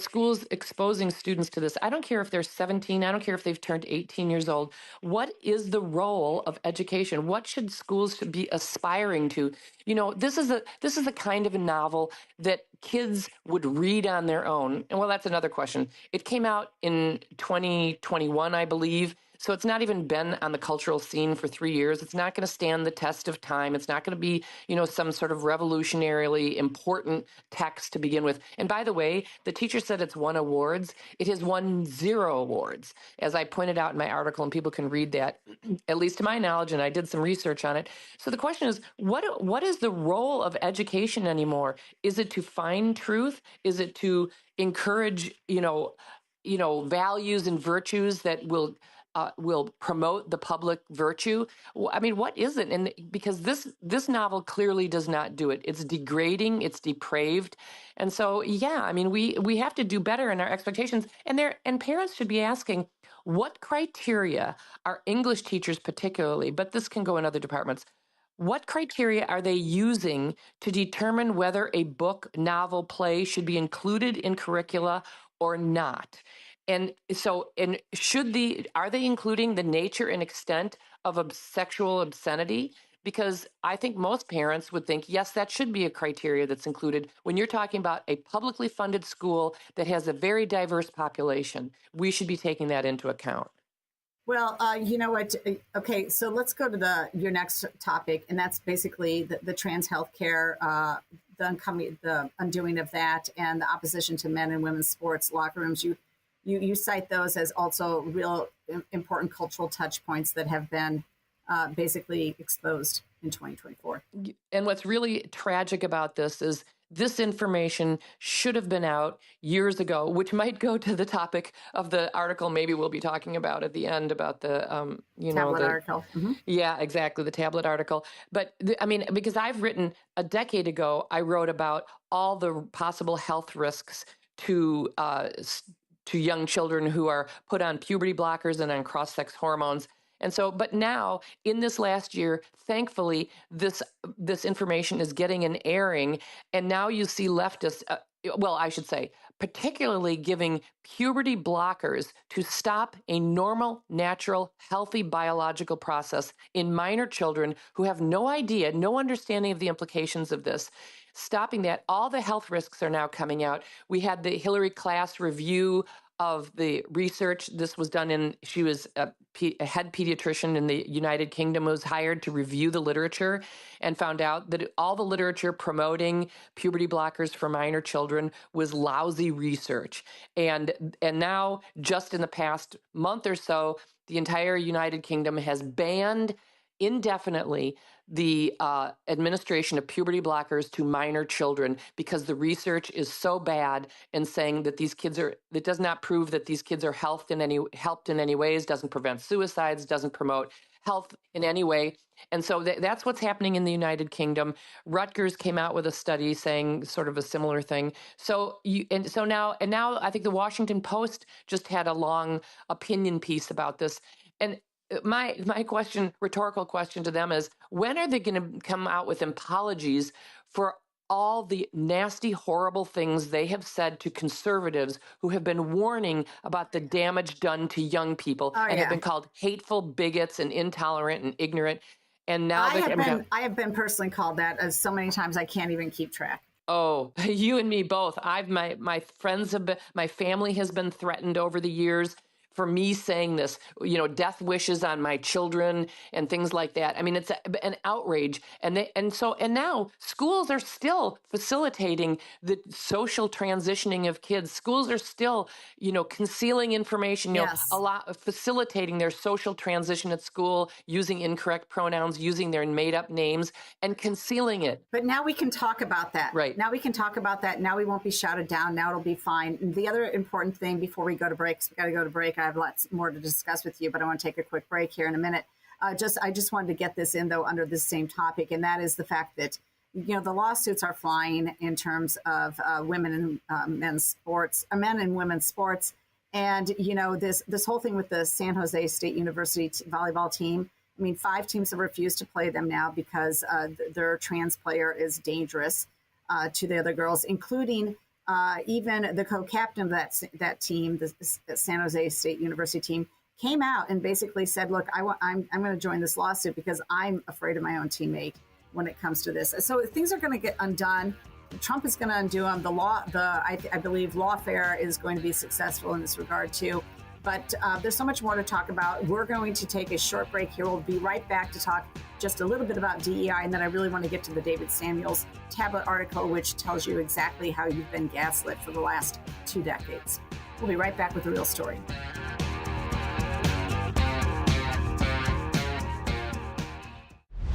schools exposing students to this, I don't care if they're 17, I don't care if they've turned 18 years old. What is the role of education? What should schools be aspiring to? This is the kind of a novel that kids would read on their own. And well, that's another question. It came out in 2021, I believe. So it's not even been on the cultural scene for 3 years. It's not going to stand the test of time. It's not going to be, some sort of revolutionarily important text to begin with. And by the way, the teacher said it's won awards. It has won 0 awards, as I pointed out in my article, and people can read that, at least to my knowledge, and I did some research on it. So the question is, what is the role of education anymore? Is it to find truth? Is it to encourage, values and virtues that will promote the public virtue? I mean, what is it? And because this novel clearly does not do it. It's degrading. It's depraved. And so, we have to do better in our expectations. And parents should be asking, what criteria are English teachers particularly, but this can go in other departments, what criteria are they using to determine whether a book, novel, play should be included in curricula or not? And so, are they including the nature and extent of sexual obscenity? Because I think most parents would think, yes, that should be a criteria that's included when you're talking about a publicly funded school that has a very diverse population. We should be taking that into account. Well, you know what? Okay, so let's go to your next topic, and that's basically the trans healthcare, the undoing of that, and the opposition to men and women's sports locker rooms. You cite those as also real important cultural touch points that have been basically exposed in 2024. And what's really tragic about this is this information should have been out years ago, which might go to the topic of the article maybe we'll be talking about at the end about the, tablet article. Mm-hmm. Yeah, exactly, the tablet article. But because I've written a decade ago, I wrote about all the possible health risks to to young children who are put on puberty blockers and on cross-sex hormones. And so, but now in this last year, thankfully, this information is getting an airing. And now you see leftists, I should say, particularly giving puberty blockers to stop a normal, natural, healthy biological process in minor children who have no idea, no understanding of the implications of this. Stopping that, all the health risks are now coming out. We had the Hillary Class review of the research. This was done she was a head pediatrician in the United Kingdom, was hired to review the literature and found out that all the literature promoting puberty blockers for minor children was lousy research. And now, just in the past month or so, the entire United Kingdom has banned indefinitely the administration of puberty blockers to minor children because the research is so bad and saying that it does not prove that these kids are helped in any ways, doesn't prevent suicides, doesn't promote health in any way. And so that's what's happening in the United Kingdom. Rutgers came out with a study saying sort of a similar thing. So now I think the Washington Post just had a long opinion piece about this. And my rhetorical question to them is, when are they going to come out with apologies for all the nasty, horrible things they have said to conservatives who have been warning about the damage done to young people and have been called hateful bigots and intolerant and ignorant? And now I have been personally called that as so many times I can't even keep track. Oh, you and me both. My friends my family has been threatened over the years for me saying this, death wishes on my children and things like that. I mean, it's an outrage. And now schools are still facilitating the social transitioning of kids. Schools are still, concealing information, facilitating their social transition at school, using incorrect pronouns, using their made up names and concealing it. But now we can talk about that. Right. Now we can talk about that. Now we won't be shouted down. Now it'll be fine. And the other important thing before we go to break, because we got to go to break, I have lots more to discuss with you, but I want to take a quick break here in a minute. I just wanted to get this in, though, under this same topic, and that is the fact that, the lawsuits are flying in terms of women and men's sports, men and women's sports. And, this whole thing with the San Jose State University volleyball team, 5 teams have refused to play them now because their trans player is dangerous to the other girls, including even the co-captain of that team, the San Jose State University team, came out and basically said, "Look, I'm going to join this lawsuit because I'm afraid of my own teammate when it comes to this." So things are going to get undone. Trump is going to undo them. I believe lawfare is going to be successful in this regard too. But there's so much more to talk about. We're going to take a short break here. We'll be right back to talk just a little bit about DEI, and then I really want to get to the David Samuels tablet article, which tells you exactly how you've been gaslit for the last 2 decades. We'll be right back with The Real Story.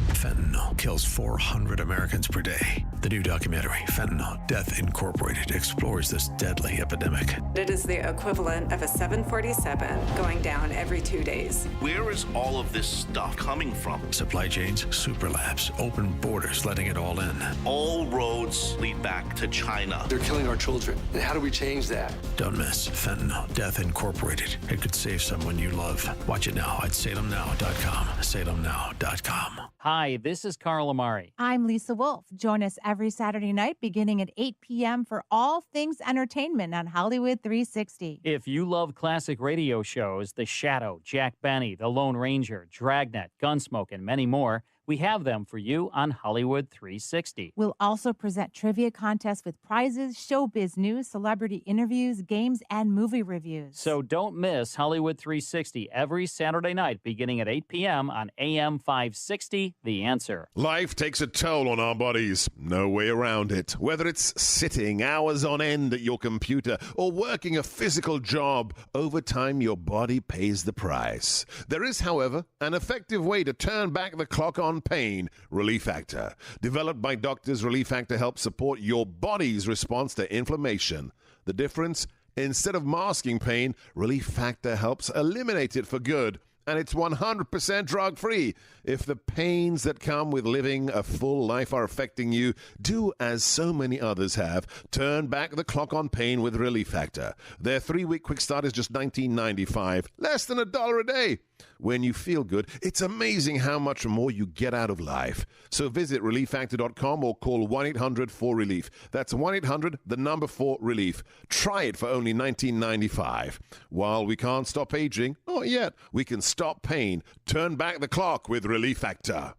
Fentanyl kills 400 Americans per day. The new documentary, Fentanyl, Death Incorporated, explores this deadly epidemic. It is the equivalent of a 747 going down every 2 days. Where is all of this stuff coming from? Supply chains, super labs, open borders, letting it all in. All roads lead back to China. They're killing our children. And how do we change that? Don't miss Fentanyl, Death Incorporated. It could save someone you love. Watch it now at salemnow.com. salemnow.com. Hi, this is Carl Amari. I'm Lisa Wolf. Join us every Saturday night beginning at 8 p.m. for all things entertainment on Hollywood 360. If you love classic radio shows, The Shadow, Jack Benny, The Lone Ranger, Dragnet, Gunsmoke, and many more, we have them for you on Hollywood 360. We'll also present trivia contests with prizes, showbiz news, celebrity interviews, games, and movie reviews. So don't miss Hollywood 360 every Saturday night beginning at 8 p.m. on AM 560, The Answer. Life takes a toll on our bodies. No way around it. Whether it's sitting hours on end at your computer or working a physical job, over time your body pays the price. There is, however, an effective way to turn back the clock on pain, Relief Factor. Developed by doctors, Relief Factor helps support your body's response to inflammation. The difference? Instead of masking pain, Relief Factor helps eliminate it for good. And it's 100% drug-free. If the pains that come with living a full life are affecting you, do as so many others have. Turn back the clock on pain with Relief Factor. Their 3-week quick start is just $19.95, less than $1 a day. When you feel good, it's amazing how much more you get out of life. So visit ReliefFactor.com or call 1-800-4RELIEF. That's 1-800-4RELIEF. Try it for only $19.95. While we can't stop aging, not yet, we can stop pain. Turn back the clock with Relief Factor.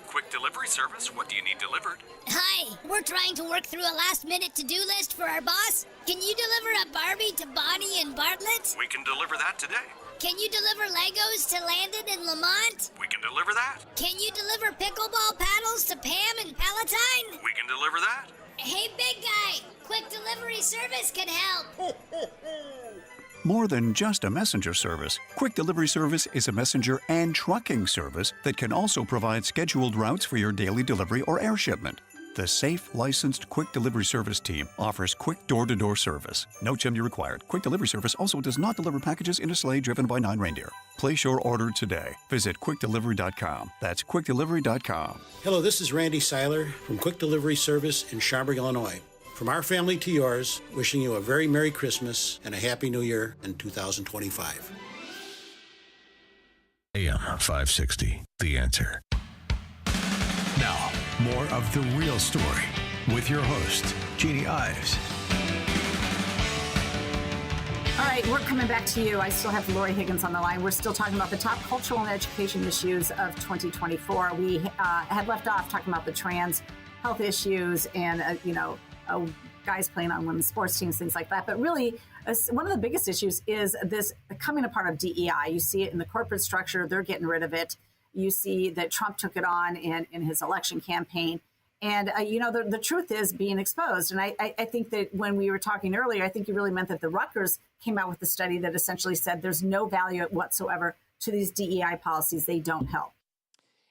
Quick delivery service. What do you need delivered? Hi, we're trying to work through a last-minute to-do list for our boss. Can you deliver a Barbie to Bonnie and Bartlett? We can deliver that today. Can you deliver Legos to Landon and Lamont? We can deliver that. Can you deliver pickleball paddles to Pam and Palatine? We can deliver that. Hey, big guy, quick delivery service can help. More than just a messenger service, Quick Delivery Service is a messenger and trucking service that can also provide scheduled routes for your daily delivery or air shipment. The safe, licensed Quick Delivery Service team offers quick door-to-door service. No chimney required. Quick Delivery Service also does not deliver packages in a sleigh driven by 9 reindeer. Place your order today. Visit QuickDelivery.com. That's QuickDelivery.com. Hello, this is Randy Seiler from Quick Delivery Service in Schaumburg, Illinois. From our family to yours, wishing you a very Merry Christmas and a Happy New Year in 2025. AM 560, The Answer. Now, more of The Real Story with your host, Jeannie Ives. All right, we're coming back to you. I still have Laurie Higgins on the line. We're still talking about the top cultural and education issues of 2024. We had left off talking about the trans health issues and, guys playing on women's sports teams, things like that. But really, one of the biggest issues is this coming apart of DEI. You see it in the corporate structure. They're getting rid of it. You see that Trump took it on in his election campaign. And, the truth is being exposed. And I think that when we were talking earlier, I think you really meant that the Rutgers came out with a study that essentially said there's no value whatsoever to these DEI policies. They don't help.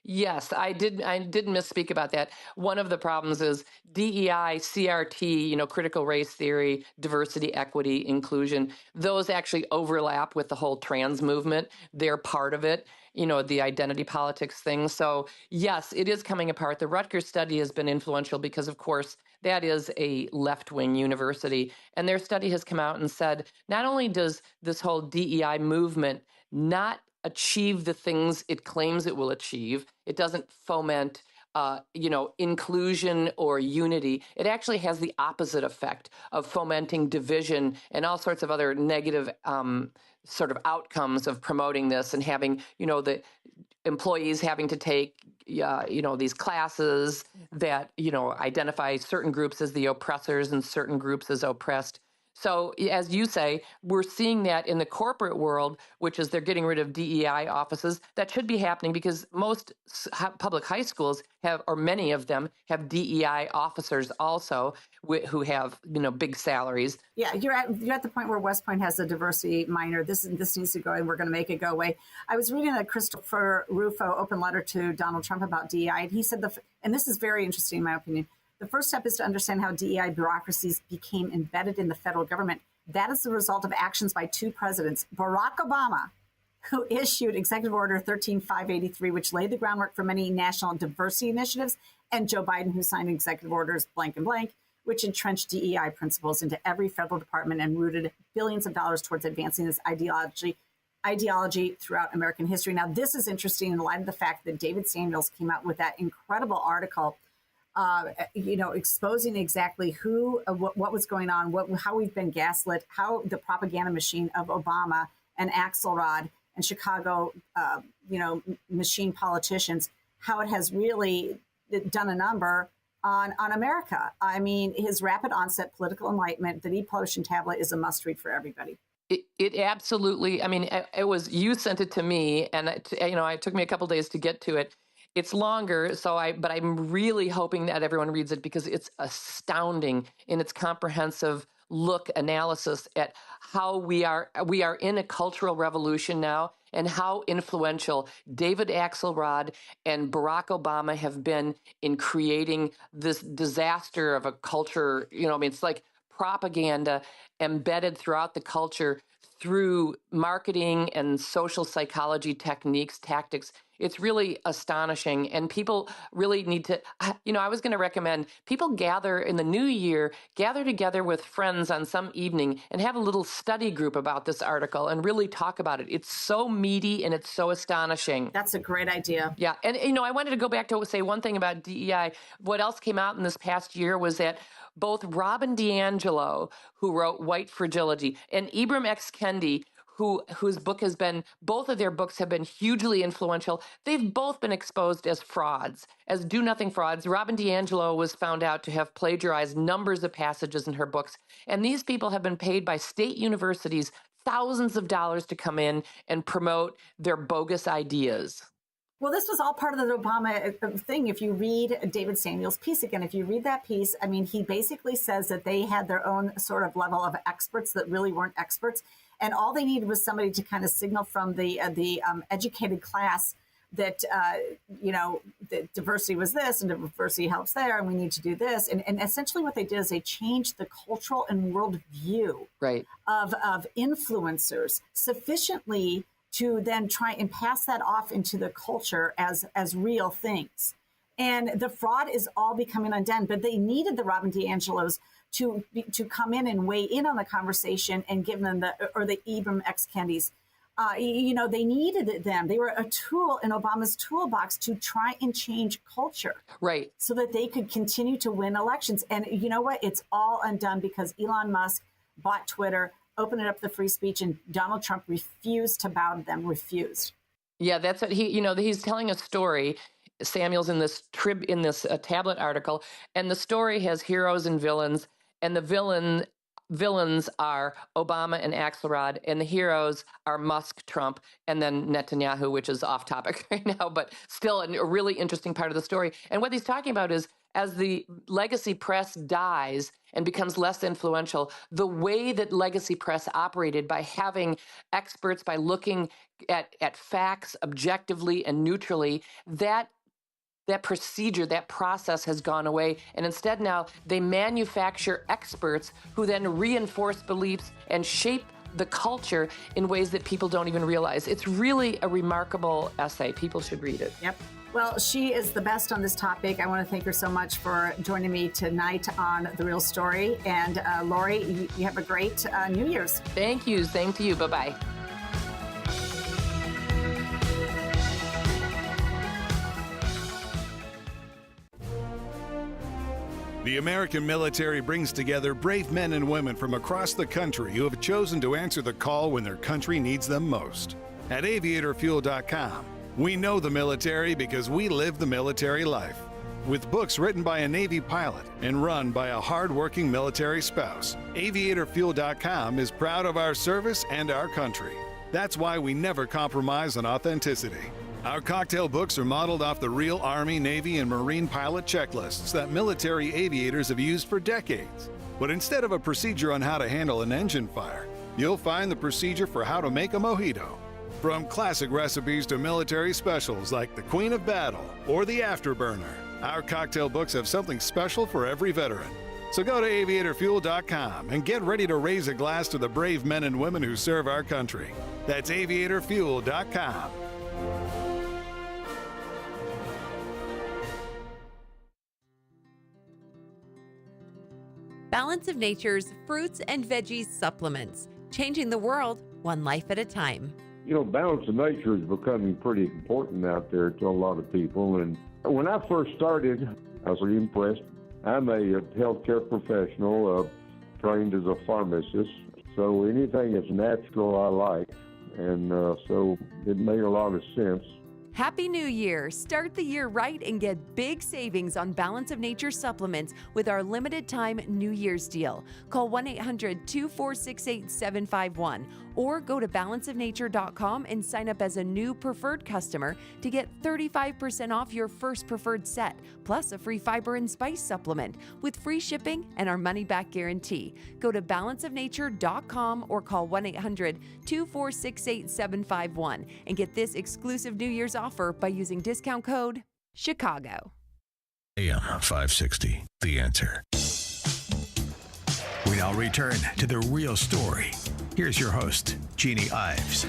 Yes, I did misspeak about that. One of the problems is DEI, CRT, critical race theory, diversity, equity, inclusion. Those actually overlap with the whole trans movement. They're part of it, the identity politics thing. So yes, it is coming apart. The Rutgers study has been influential because, of course, that is a left-wing university. And their study has come out and said, not only does this whole DEI movement not achieve the things it claims it will achieve. It doesn't foment, inclusion or unity. It actually has the opposite effect of fomenting division and all sorts of other negative sort of outcomes of promoting this and having, the employees having to take, these classes that, identify certain groups as the oppressors and certain groups as oppressed. So as you say, we're seeing that in the corporate world, which is they're getting rid of DEI offices. That should be happening because most public high schools have, or many of them have DEI officers also who have, big salaries. Yeah, you're at the point where West Point has a diversity minor. This needs to go and we're going to make it go away. I was reading a Christopher Rufo open letter to Donald Trump about DEI, and he said, and this is very interesting in my opinion, the first step is to understand how DEI bureaucracies became embedded in the federal government. That is the result of actions by 2 presidents, Barack Obama, who issued Executive Order 13583, which laid the groundwork for many national diversity initiatives, and Joe Biden, who signed Executive Orders blank and blank, which entrenched DEI principles into every federal department and rooted billions of dollars towards advancing this ideology throughout American history. Now, this is interesting in light of the fact that David Samuels came out with that incredible article exposing exactly what was going on, how we've been gaslit, how the propaganda machine of Obama and Axelrod and Chicago, machine politicians, how it has really done a number on America. I mean, his rapid onset political enlightenment, the Deep-Ocean Tablet is a must-read for everybody. It absolutely, it was, you sent it to me, and it took me a couple days to get to it. It's longer, but I'm really hoping that everyone reads it because it's astounding in its comprehensive analysis at how we are in a cultural revolution now and how influential David Axelrod and Barack Obama have been in creating this disaster of a culture. It's like propaganda embedded throughout the culture through marketing and social psychology tactics. It's really astonishing. And people really need to, I was going to recommend people gather in the new year, gather together with friends on some evening and have a little study group about this article and really talk about it. It's so meaty and it's so astonishing. That's a great idea. Yeah. And, I wanted to go back to say one thing about DEI. What else came out in this past year was that both Robin DiAngelo, who wrote White Fragility, and Ibram X. Kendi, whose book both of their books have been hugely influential. They've both been exposed as frauds, as do-nothing frauds. Robin DiAngelo was found out to have plagiarized numbers of passages in her books. And these people have been paid by state universities thousands of dollars to come in and promote their bogus ideas. Well, this was all part of the Obama thing. If you read David Samuel's piece again, if you read that piece, I mean, he basically says that they had their own sort of level of experts that really weren't experts. And all they needed was somebody to kind of signal from the educated class that, that diversity was this and diversity helps there, and we need to do this. And essentially what they did is they changed the cultural and world view of influencers sufficiently to then try and pass that off into the culture as real things. And the fraud is all becoming undone, but they needed the Robin DiAngelos to come in and weigh in on the conversation and give them the Ibram X. Kendis. They needed them. They were a tool in Obama's toolbox to try and change culture. Right. So that they could continue to win elections. And you know what? It's all undone because Elon Musk bought Twitter, opened it up to free speech, and Donald Trump refused to bow to them, refused. Yeah, that's what he's telling a story. Samuel's in this tablet article, and the story has heroes and villains, and the villains are Obama and Axelrod, and the heroes are Musk, Trump, and then Netanyahu, which is off topic right now, but still a really interesting part of the story. And what he's talking about is, as the legacy press dies and becomes less influential, the way that legacy press operated by having experts, by looking at facts objectively and neutrally, that procedure, that process has gone away. And instead now they manufacture experts who then reinforce beliefs and shape the culture in ways that people don't even realize. It's really a remarkable essay. People should read it. Yep. Well, she is the best on this topic. I want to thank her so much for joining me tonight on The Real Story. And Laurie, you have a great New Year's. Thank you. Same to you. Bye-bye. The American military brings together brave men and women from across the country who have chosen to answer the call when their country needs them most. At aviatorfuel.com, we know the military because we live the military life. With books written by a Navy pilot and run by a hard-working military spouse, aviatorfuel.com is proud of our service and our country. That's why we never compromise on authenticity. Our cocktail books are modeled off the real Army, Navy, and Marine pilot checklists that military aviators have used for decades. But instead of a procedure on how to handle an engine fire, you'll find the procedure for how to make a mojito. From classic recipes to military specials like the Queen of Battle or the Afterburner, our cocktail books have something special for every veteran. So go to aviatorfuel.com and get ready to raise a glass to the brave men and women who serve our country. That's aviatorfuel.com. Balance of Nature's fruits and veggies supplements, changing the world one life at a time. Balance of nature is becoming pretty important out there to a lot of people. And when I first started, I was really impressed. I'm a healthcare professional, trained as a pharmacist. So anything that's natural I like. And so it made a lot of sense. Happy New Year! Start the year right and get big savings on Balance of Nature supplements with our limited time New Year's deal. Call 1-800-246-8751 or go to balanceofnature.com and sign up as a new preferred customer to get 35% off your first preferred set, plus a free fiber and spice supplement with free shipping and our money-back guarantee. Go to balanceofnature.com or call 1-800-246-8751 and get this exclusive New Year's offer by using discount code Chicago. AM 560, The Answer. We now return to The Real Story Here's your host, Jeannie Ives.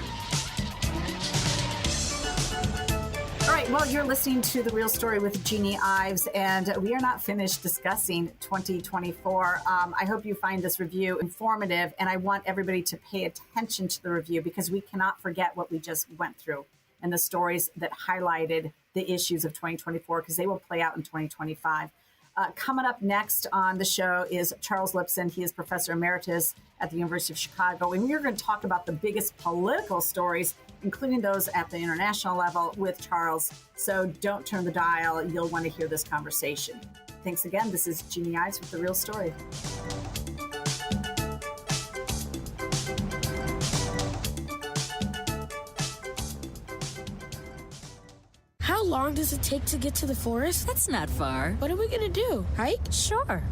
All right, well, you're listening to The Real Story with Jeannie Ives, and we are not finished discussing 2024. I hope you find this review informative, and I want everybody to pay attention to the review because we cannot forget what we just went through and the stories that highlighted the issues of 2024 because they will play out in 2025. Coming up next on the show is Charles Lipson. He is Professor Emeritus at the University of Chicago, and we're going to talk about the biggest political stories, including those at the international level with Charles. So don't turn the dial. You'll want to hear this conversation. Thanks again. This is Jeannie Ives with The Real Story. How long does it take to get to the forest? That's not far. What are we gonna do? Hike? Sure.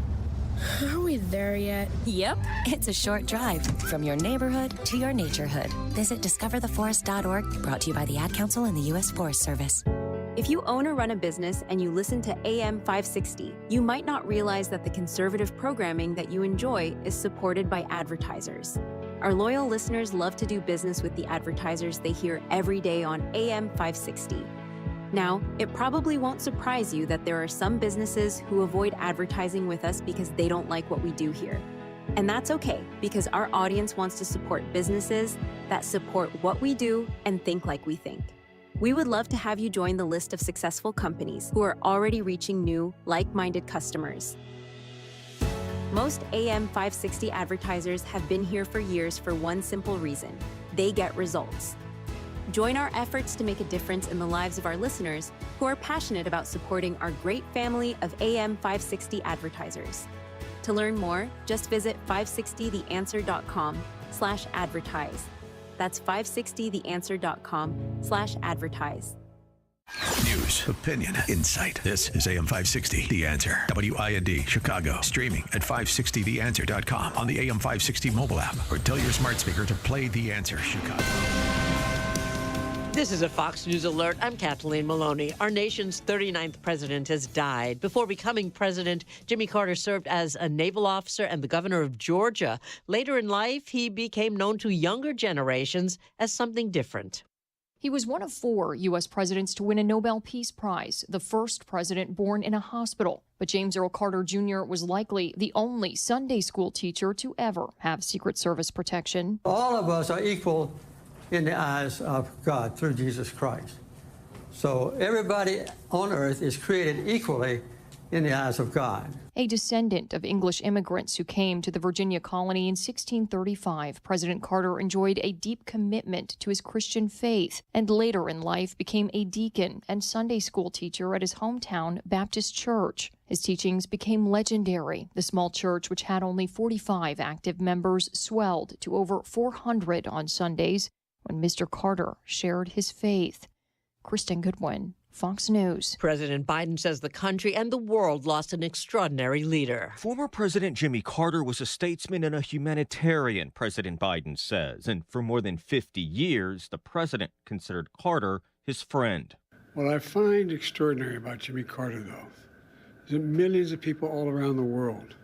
Are we there yet? Yep. It's a short drive from your neighborhood to your naturehood. Visit discovertheforest.org, brought to you by the Ad Council and the U.S. Forest Service. If you own or run a business and you listen to AM 560, you might not realize that the conservative programming that you enjoy is supported by advertisers. Our loyal listeners love to do business with the advertisers they hear every day on AM 560. Now, it probably won't surprise you that there are some businesses who avoid advertising with us because they don't like what we do here. And that's okay, because our audience wants to support businesses that support what we do and think like we think. We would love to have you join the list of successful companies who are already reaching new, like-minded customers. Most AM 560 advertisers have been here for years for one simple reason: they get results. Join our efforts to make a difference in the lives of our listeners who are passionate about supporting our great family of AM 560 advertisers. To learn more, just visit 560theanswer.com/advertise. That's 560theanswer.com/advertise. News, opinion, insight. This is AM 560, The Answer. WIND, Chicago. Streaming at 560theanswer.com on the AM 560 mobile app, or tell your smart speaker to play The Answer Chicago. This is a Fox News alert. I'm Kathleen Maloney. Our nation's 39th president has died. Before becoming president, Jimmy Carter served as a naval officer and the governor of Georgia. Later in life, he became known to younger generations as something different. He was one of 4 U.S. presidents to win a Nobel Peace Prize, the first president born in a hospital. But James Earl Carter Jr. was likely the only Sunday school teacher to ever have Secret Service protection. All of us are equal in the eyes of God through Jesus Christ. So everybody on earth is created equally in the eyes of God. A descendant of English immigrants who came to the Virginia colony in 1635, President Carter enjoyed a deep commitment to his Christian faith and later in life became a deacon and Sunday school teacher at his hometown Baptist Church. His teachings became legendary. The small church, which had only 45 active members, swelled to over 400 on Sundays when Mr. Carter shared his faith. Kristen Goodwin, Fox News. President Biden says the country and the world lost an extraordinary leader. Former President Jimmy Carter was a statesman and a humanitarian, President Biden says. And for more than 50 years, the president considered Carter his friend. What I find extraordinary about Jimmy Carter, though, is that millions of people all around the world,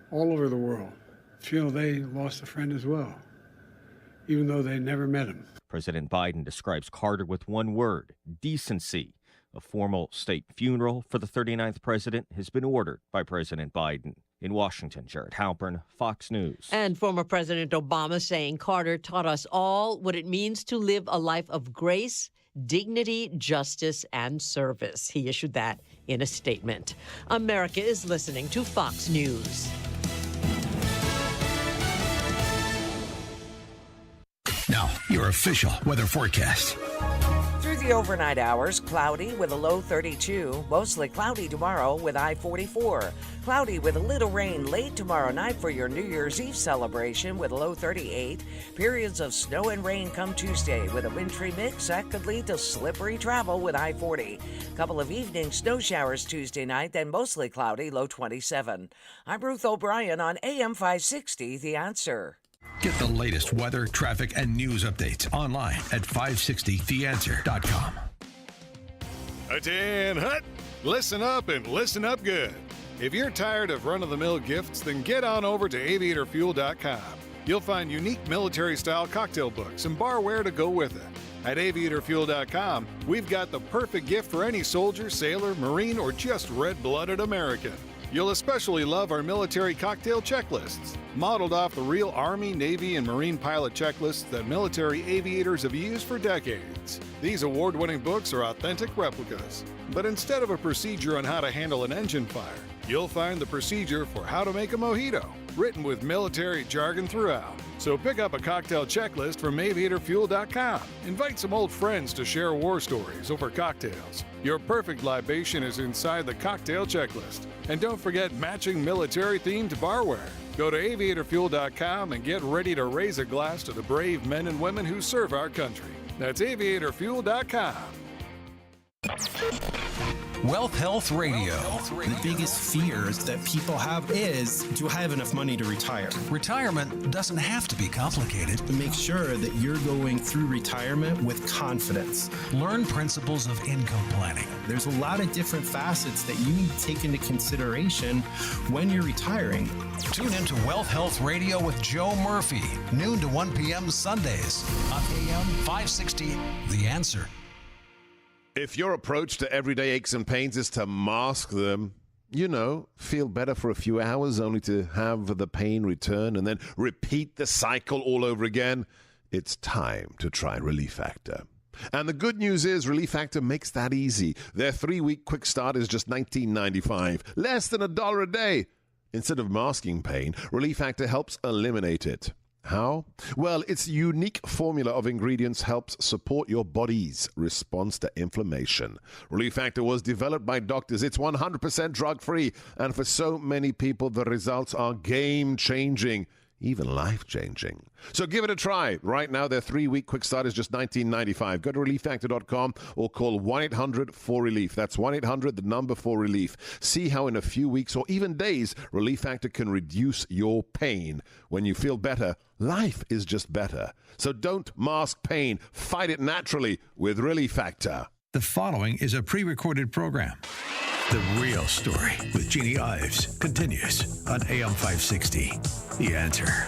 all over the world, feel they lost a friend as well, even though they never met him. President Biden describes Carter with one word: decency. A formal state funeral for the 39th president has been ordered by President Biden. In Washington, Jared Halpern, Fox News. And former President Obama saying Carter taught us all what it means to live a life of grace, dignity, justice, and service. He issued that in a statement. America is listening to Fox News. Now, your official weather forecast. Through the overnight hours, cloudy with a low 32. Mostly cloudy tomorrow with high 44. Cloudy with a little rain late tomorrow night for your New Year's Eve celebration with a low 38. Periods of snow and rain come Tuesday with a wintry mix that could lead to slippery travel with high 40. Couple of evening snow showers Tuesday night, then mostly cloudy, low 27. I'm Ruth O'Brien on AM 560, The Answer. Get the latest weather, traffic, and news updates online at 560theanswer.com. Hut, hut! Listen up and listen up good. If you're tired of run-of-the-mill gifts, then get on over to aviatorfuel.com. You'll find unique military-style cocktail books and barware to go with it. At aviatorfuel.com, we've got the perfect gift for any soldier, sailor, Marine, or just red-blooded American. You'll especially love our military cocktail checklists, modeled off the real Army, Navy, and Marine pilot checklists that military aviators have used for decades. These award-winning books are authentic replicas, but instead of a procedure on how to handle an engine fire, you'll find the procedure for how to make a mojito, written with military jargon throughout. So pick up a cocktail checklist from aviatorfuel.com. Invite some old friends to share war stories over cocktails. Your perfect libation is inside the cocktail checklist. And don't forget matching military-themed barware. Go to aviatorfuel.com and get ready to raise a glass to the brave men and women who serve our country. That's aviatorfuel.com. Wealth Health Radio. The biggest fears that people have is, do I have enough money to retire? Retirement doesn't have to be complicated. Make sure that you're going through retirement with confidence. Learn principles of income planning. There's a lot of different facets that you need to take into consideration when you're retiring. Tune into Wealth Health Radio with Joe Murphy, noon to 1 p.m. Sundays on AM 560. The Answer. If your approach to everyday aches and pains is to mask them, feel better for a few hours only to have the pain return and then repeat the cycle all over again, it's time to try Relief Factor. And the good news is Relief Factor makes that easy. Their 3-week quick start is just $19.95, less than $1 a day. Instead of masking pain, Relief Factor helps eliminate it. How? Well, its unique formula of ingredients helps support your body's response to inflammation. Relief Factor was developed by doctors. It's 100% drug-free. And for so many people, the results are game-changing, even life-changing. So give it a try. Right now, their 3-week quick start is just $19.95. Go to relieffactor.com or call 1-800-4RELIEF. That's 1-800-4RELIEF. See how in a few weeks or even days, Relief Factor can reduce your pain. When you feel better, life is just better. So don't mask pain. Fight it naturally with Relief Factor. The following is a pre-recorded program. The Real Story with Jeannie Ives continues on AM 560. The Answer.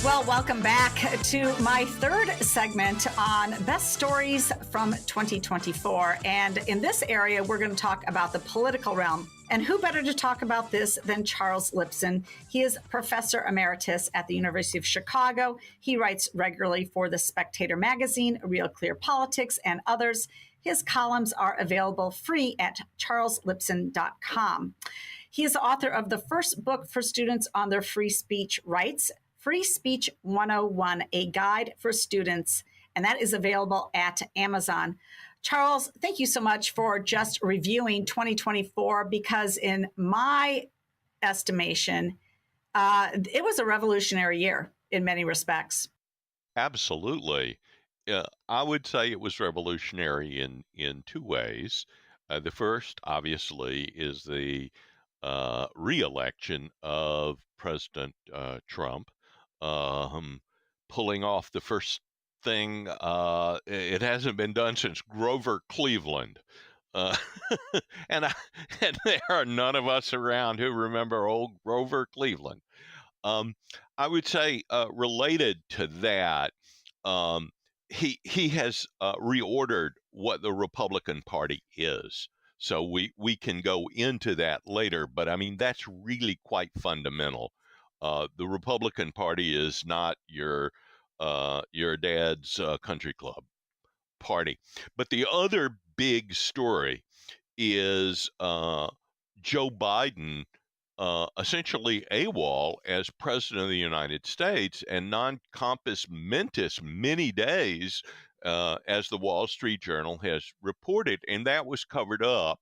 Well, welcome back to my third segment on best stories from 2024. And in this area, we're going to talk about the political realm. And who better to talk about this than Charles Lipson? He is Professor Emeritus at the University of Chicago. He writes regularly for The Spectator magazine, Real Clear Politics, and others. His columns are available free at charleslipson.com. He is the author of the first book for students on their free speech rights, Free Speech 101, A Guide for Students, and that is available at Amazon. Charles, thank you so much for just reviewing 2024, because in my estimation, it was a revolutionary year in many respects. Absolutely. I would say it was revolutionary in two ways. The first, obviously, is the re-election of President Trump, pulling off the first thing. It hasn't been done since Grover Cleveland. And there are none of us around who remember old Grover Cleveland. I would say related to that, he has reordered what the Republican Party is. So we can go into that later, but I mean, that's really quite fundamental. The Republican Party is not your dad's country club party. But the other big story is Joe Biden essentially AWOL as president of the United States and non-compos mentis many days, as the Wall Street Journal has reported. And that was covered up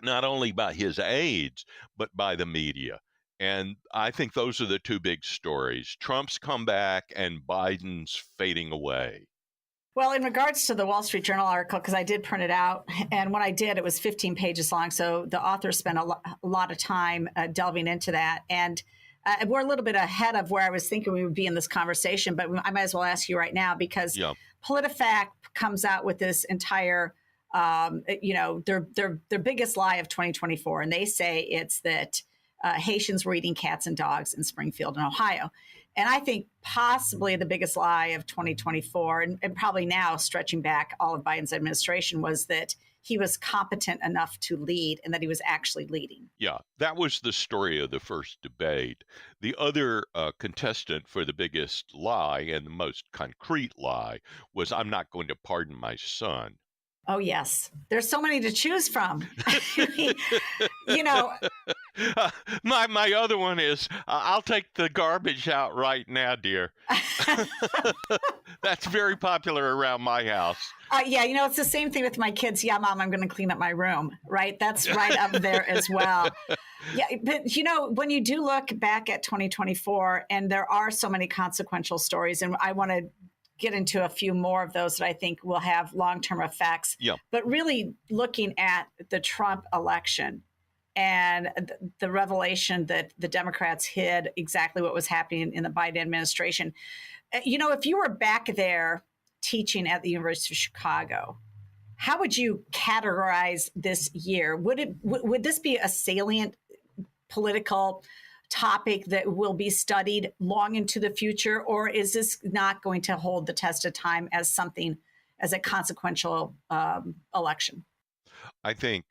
not only by his aides, but by the media. And I think those are the two big stories: Trump's comeback and Biden's fading away. Well, in regards to the Wall Street Journal article, because I did print it out, and when I did, it was 15 pages long. So the author spent a lot of time delving into that. And we're a little bit ahead of where I was thinking we would be in this conversation, but I might as well ask you right now, because PolitiFact comes out with this entire, their biggest lie of 2024. And they say it's that Haitians were eating cats and dogs in Springfield in Ohio. And I think possibly the biggest lie of 2024, and probably now stretching back all of Biden's administration, was that he was competent enough to lead and that he was actually leading. Yeah, that was the story of the first debate. The other contestant for the biggest lie and the most concrete lie was, I'm not going to pardon my son. Oh, yes. There's so many to choose from. You know, my other one is, I'll take the garbage out right now, dear. That's very popular around my house. Yeah, you know, it's the same thing with my kids. Yeah, Mom, I'm going to clean up my room, right? That's right up there as well. Yeah, but, you know, when you do look back at 2024, and there are so many consequential stories, and I want to get into a few more of those that I think will have long-term effects. Yeah. But really looking at the Trump election and the revelation that the Democrats hid exactly what was happening in the Biden administration. You know, if you were back there teaching at the University of Chicago, how would you categorize this year? Would this be a salient political topic that will be studied long into the future, or is this not going to hold the test of time as a consequential election? I think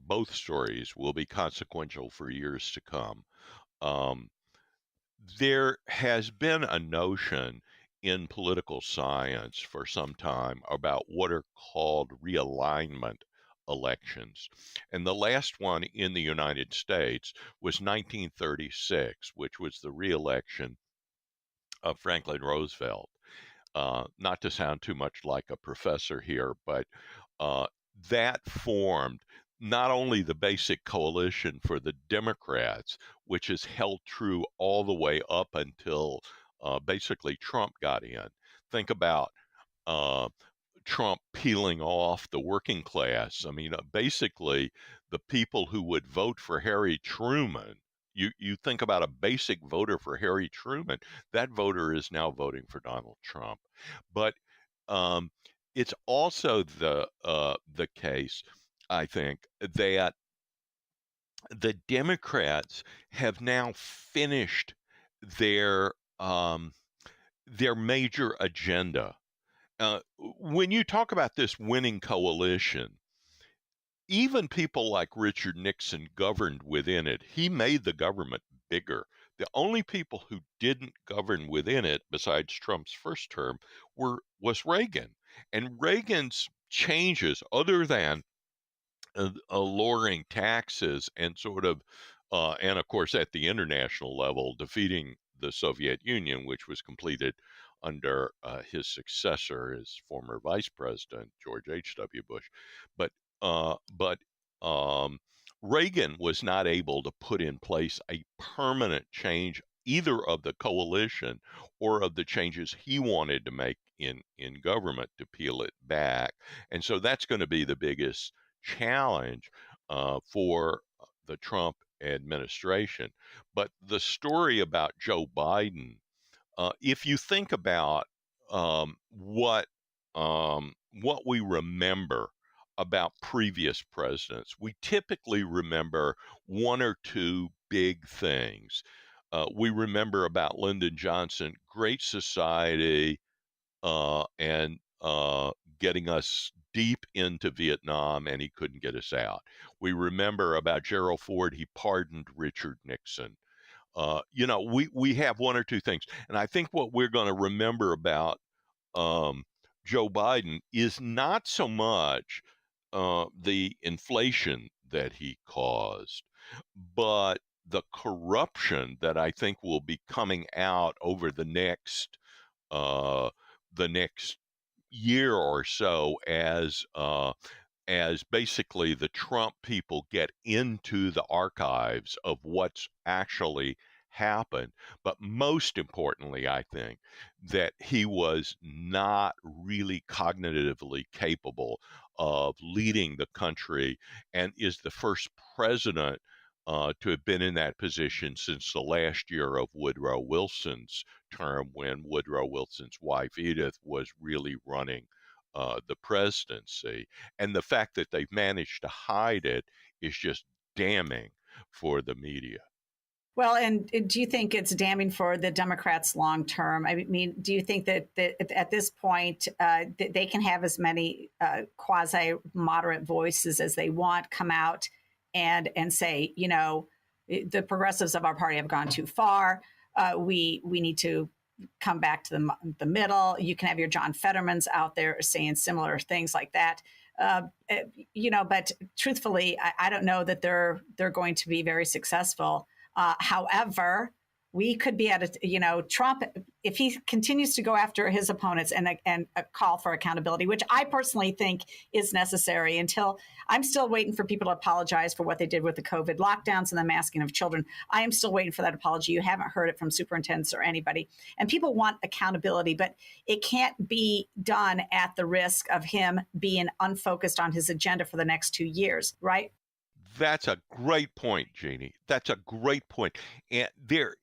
both stories will be consequential for years to come. There has been a notion in political science for some time about what are called realignment elections. And the last one in the United States was 1936, which was the reelection of Franklin Roosevelt. Not to sound too much like a professor here, but that formed not only the basic coalition for the Democrats, which has held true all the way up until basically Trump got in. Think about Trump peeling off the working class. I mean, basically, the people who would vote for Harry Truman. You think about a basic voter for Harry Truman, that voter is now voting for Donald Trump. But it's also the case, I think, that the Democrats have now finished their major agenda. When you talk about this winning coalition, even people like Richard Nixon governed within it. He made the government bigger. The only people who didn't govern within it, besides Trump's first term, was Reagan. And Reagan's changes, other than lowering taxes and and of course at the international level, defeating the Soviet Union, which was completed under his successor, his former vice president, George H.W. Bush. But Reagan was not able to put in place a permanent change either of the coalition or of the changes he wanted to make in government to peel it back. And so that's going to be the biggest challenge for the Trump administration. But the story about Joe Biden, if you think about what we remember about previous presidents, we typically remember one or two big things. We remember about Lyndon Johnson, Great Society, and getting us deep into Vietnam, and he couldn't get us out. We remember about Gerald Ford, he pardoned Richard Nixon. We have one or two things. And I think what we're going to remember about Joe Biden is not so much the inflation that he caused, but the corruption that I think will be coming out over the next year or so as basically the Trump people get into the archives of what's actually happened. But most importantly, I think that he was not really cognitively capable of leading the country, and is the first president to have been in that position since the last year of Woodrow Wilson's term, when Woodrow Wilson's wife Edith was really running the presidency. And the fact that they've managed to hide it is just damning for the media. Well, and do you think it's damning for the Democrats long term? I mean, do you think that at this point they can have as many quasi-moderate voices as they want come out and say, you know, the progressives of our party have gone too far. We need to come back to the middle. You can have your John Fettermans out there saying similar things like that. You know, but truthfully, I don't know that they're going to be very successful. However, we could be at Trump, if he continues to go after his opponents and a call for accountability, which I personally think is necessary until I'm still waiting for people to apologize for what they did with the COVID lockdowns and the masking of children. I am still waiting for that apology. You haven't heard it from superintendents or anybody. And people want accountability, but it can't be done at the risk of him being unfocused on his agenda for the next 2 years, right? That's a great point, Jeannie. That's a great point. And they're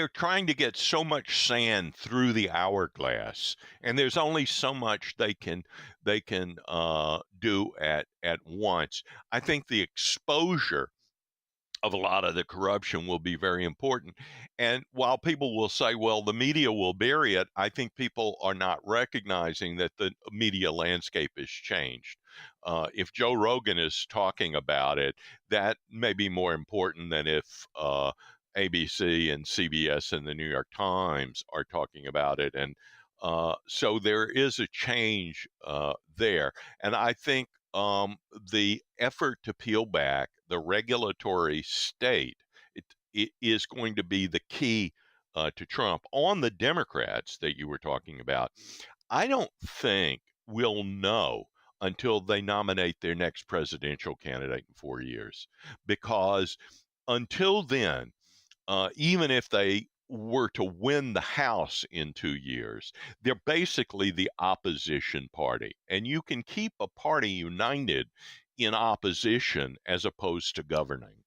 trying to get so much sand through the hourglass, and there's only so much they can do at once. I think the exposure of a lot of the corruption will be very important. And while people will say, well, the media will bury it, I think people are not recognizing that the media landscape has changed. If Joe Rogan is talking about it, that may be more important than if ABC and CBS and the New York Times are talking about it. And so there is a change there. And I think the effort to peel back the regulatory state it is going to be the key to Trump. On the Democrats that you were talking about, I don't think we'll know until they nominate their next presidential candidate in 4 years, because until then, even if they were to win the House in 2 years, they're basically the opposition party. And you can keep a party united in opposition as opposed to governing.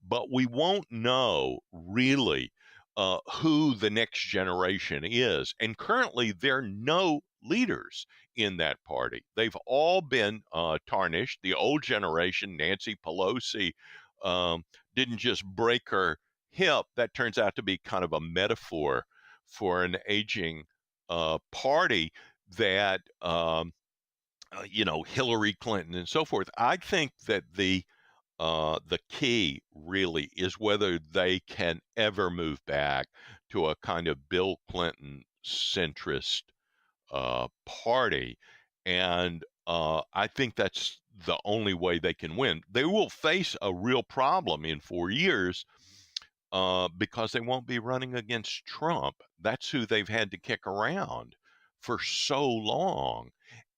But we won't know really who the next generation is. And currently, there are no leaders in that party. They've all been tarnished. The old generation, Nancy Pelosi, didn't just break her hip. That turns out to be kind of a metaphor for an aging party that, Hillary Clinton and so forth. I think that the key really is whether they can ever move back to a kind of Bill Clinton centrist party. And I think that's the only way they can win. They will face a real problem in 4 years because they won't be running against Trump. That's who they've had to kick around for so long.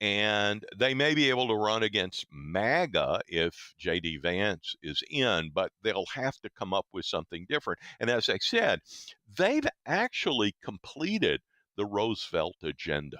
And they may be able to run against MAGA if J.D. Vance is in, but they'll have to come up with something different. And as I said, they've actually completed the Roosevelt agenda.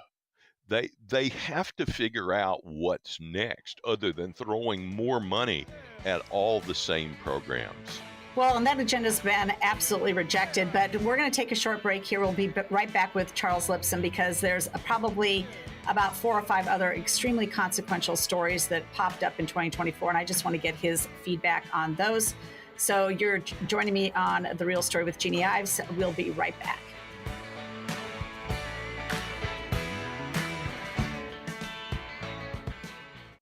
They have to figure out what's next other than throwing more money at all the same programs. Well, and that agenda's been absolutely rejected, but we're going to take a short break here. We'll be right back with Charles Lipson because there's probably about 4 or 5 other extremely consequential stories that popped up in 2024, and I just want to get his feedback on those. So you're joining me on The Real Story with Jeannie Ives. We'll be right back.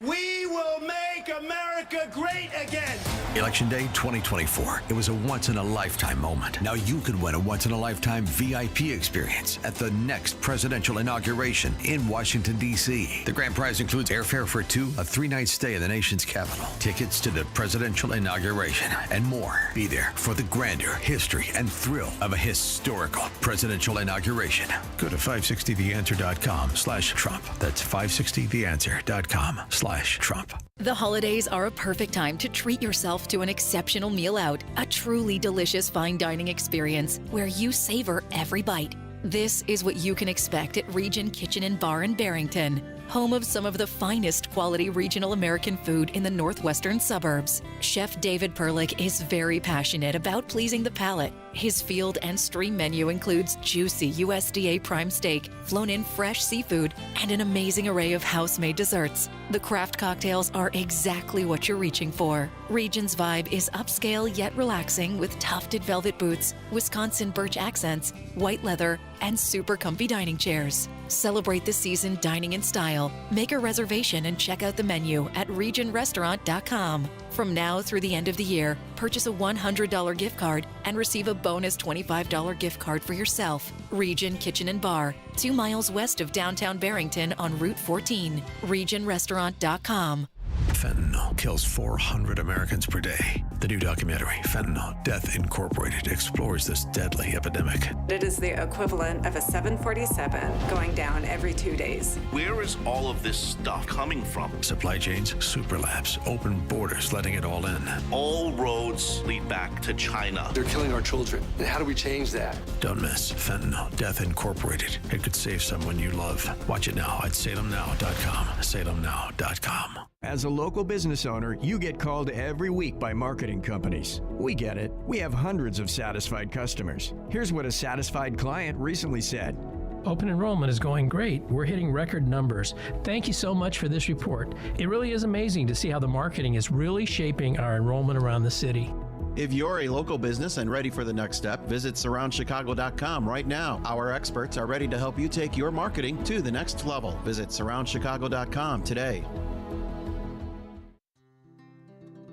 We will make America great again. Election Day 2024. It was a once-in-a-lifetime moment. Now you could win a once-in-a-lifetime VIP experience at the next presidential inauguration in Washington, D.C. The grand prize includes airfare for 2, a 3-night stay in the nation's capital, tickets to the presidential inauguration, and more. Be there for the grandeur, history, and thrill of a historical presidential inauguration. Go to 560theanswer.com/Trump. That's 560theanswer.com/Trump. The holidays are a perfect time to treat yourself to an exceptional meal out, a truly delicious fine dining experience where you savor every bite. This is what you can expect at Region Kitchen and Bar in Barrington. home of some of the finest quality regional American food in the northwestern suburbs. Chef David Perlich is very passionate about pleasing the palate. His field and stream menu includes juicy USDA prime steak, flown-in fresh seafood, and an amazing array of house-made desserts. The craft cocktails are exactly what you're reaching for. Region's vibe is upscale yet relaxing with tufted velvet boots, Wisconsin birch accents, white leather, and super comfy dining chairs. Celebrate the season dining in style. Make a reservation and check out the menu at regionrestaurant.com. From now through the end of the year, purchase a $100 gift card and receive a bonus $25 gift card for yourself. Region Kitchen and Bar, 2 miles west of downtown Barrington on Route 14. regionrestaurant.com. Fentanyl kills 400 Americans per day. The new documentary, Fentanyl, Death Incorporated, explores this deadly epidemic. It is the equivalent of a 747 going down every 2 days. Where is all of this stuff coming from? Supply chains, super labs, open borders, letting it all in. All roads lead back to China. They're killing our children. And how do we change that? Don't miss Fentanyl, Death Incorporated. It could save someone you love. Watch it now at salemnow.com. salemnow.com. As a local business owner, you get called every week by marketing companies. We get it. We have hundreds of satisfied customers. Here's what a satisfied client recently said. Open enrollment is going great. We're hitting record numbers. Thank you so much for this report. It really is amazing to see how the marketing is really shaping our enrollment around the city. If you're a local business and ready for the next step, visit surroundchicago.com right now. Our experts are ready to help you take your marketing to the next level. Visit surroundchicago.com today.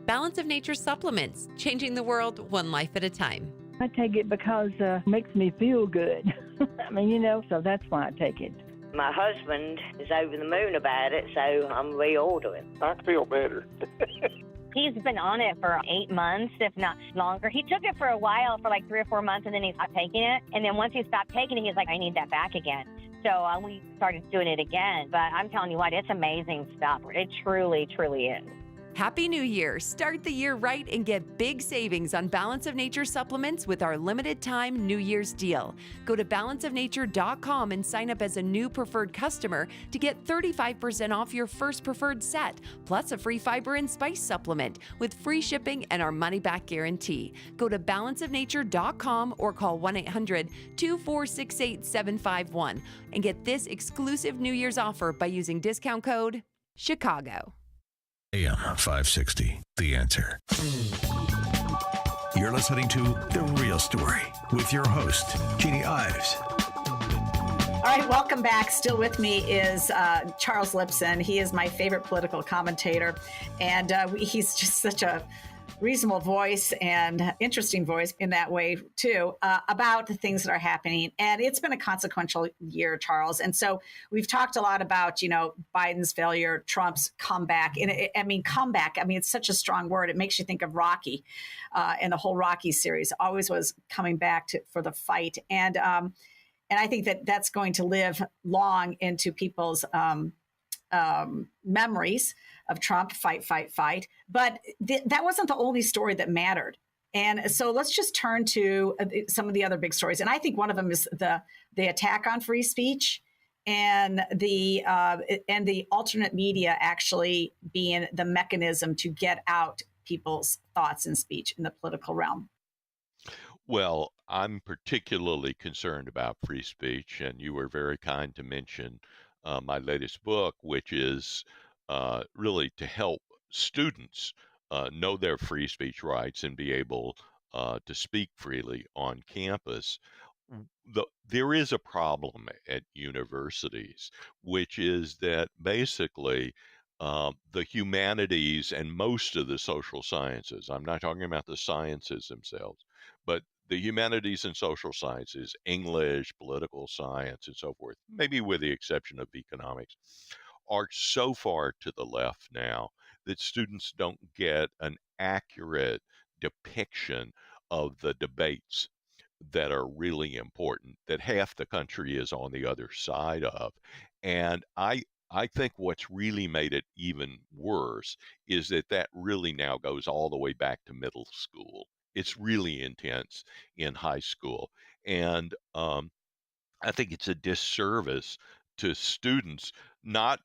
Balance of Nature supplements, changing the world one life at a time. I take it because it makes me feel good. I mean, so that's why I take it. My husband is over the moon about it, so I'm reordering. I feel better. He's been on it for 8 months, if not longer. He took it for a while, for like 3 or 4 months, and then he stopped taking it. And then once he stopped taking it, he's like, I need that back again. So we started doing it again. But I'm telling you what, it's amazing stuff. It truly, truly is. Happy New Year! Start the year right and get big savings on Balance of Nature supplements with our limited time New Year's deal. Go to balanceofnature.com and sign up as a new preferred customer to get 35% off your first preferred set, plus a free fiber and spice supplement with free shipping and our money-back guarantee. Go to balanceofnature.com or call 1-800-246-8751 and get this exclusive New Year's offer by using discount code CHICAGO. AM 560, The Answer. You're listening to The Real Story with your host, Jeannie Ives. All right, welcome back. Still with me is Charles Lipson. He is my favorite political commentator, and he's just such a reasonable voice and interesting voice in that way too, about the things that are happening. And it's been a consequential year, Charles. And so we've talked a lot about, Biden's failure, Trump's comeback. And comeback, it's such a strong word. It makes you think of Rocky, and the whole Rocky series always was coming back for the fight. And I think that that's going to live long into people's memories of Trump, fight. But that wasn't the only story that mattered. And so let's just turn to some of the other big stories. And I think one of them is the attack on free speech and the alternate media actually being the mechanism to get out people's thoughts and speech in the political realm. Well, I'm particularly concerned about free speech, and you were very kind to mention my latest book, which is really to help students know their free speech rights and be able to speak freely on campus. There is a problem at universities, which is that basically the humanities and most of the social sciences, I'm not talking about the sciences themselves, but the humanities and social sciences, English, political science, and so forth, maybe with the exception of economics, are so far to the left now that students don't get an accurate depiction of the debates that are really important, that half the country is on the other side of. And I think what's really made it even worse is that really now goes all the way back to middle school. It's really intense in high school. And I think it's a disservice to students, not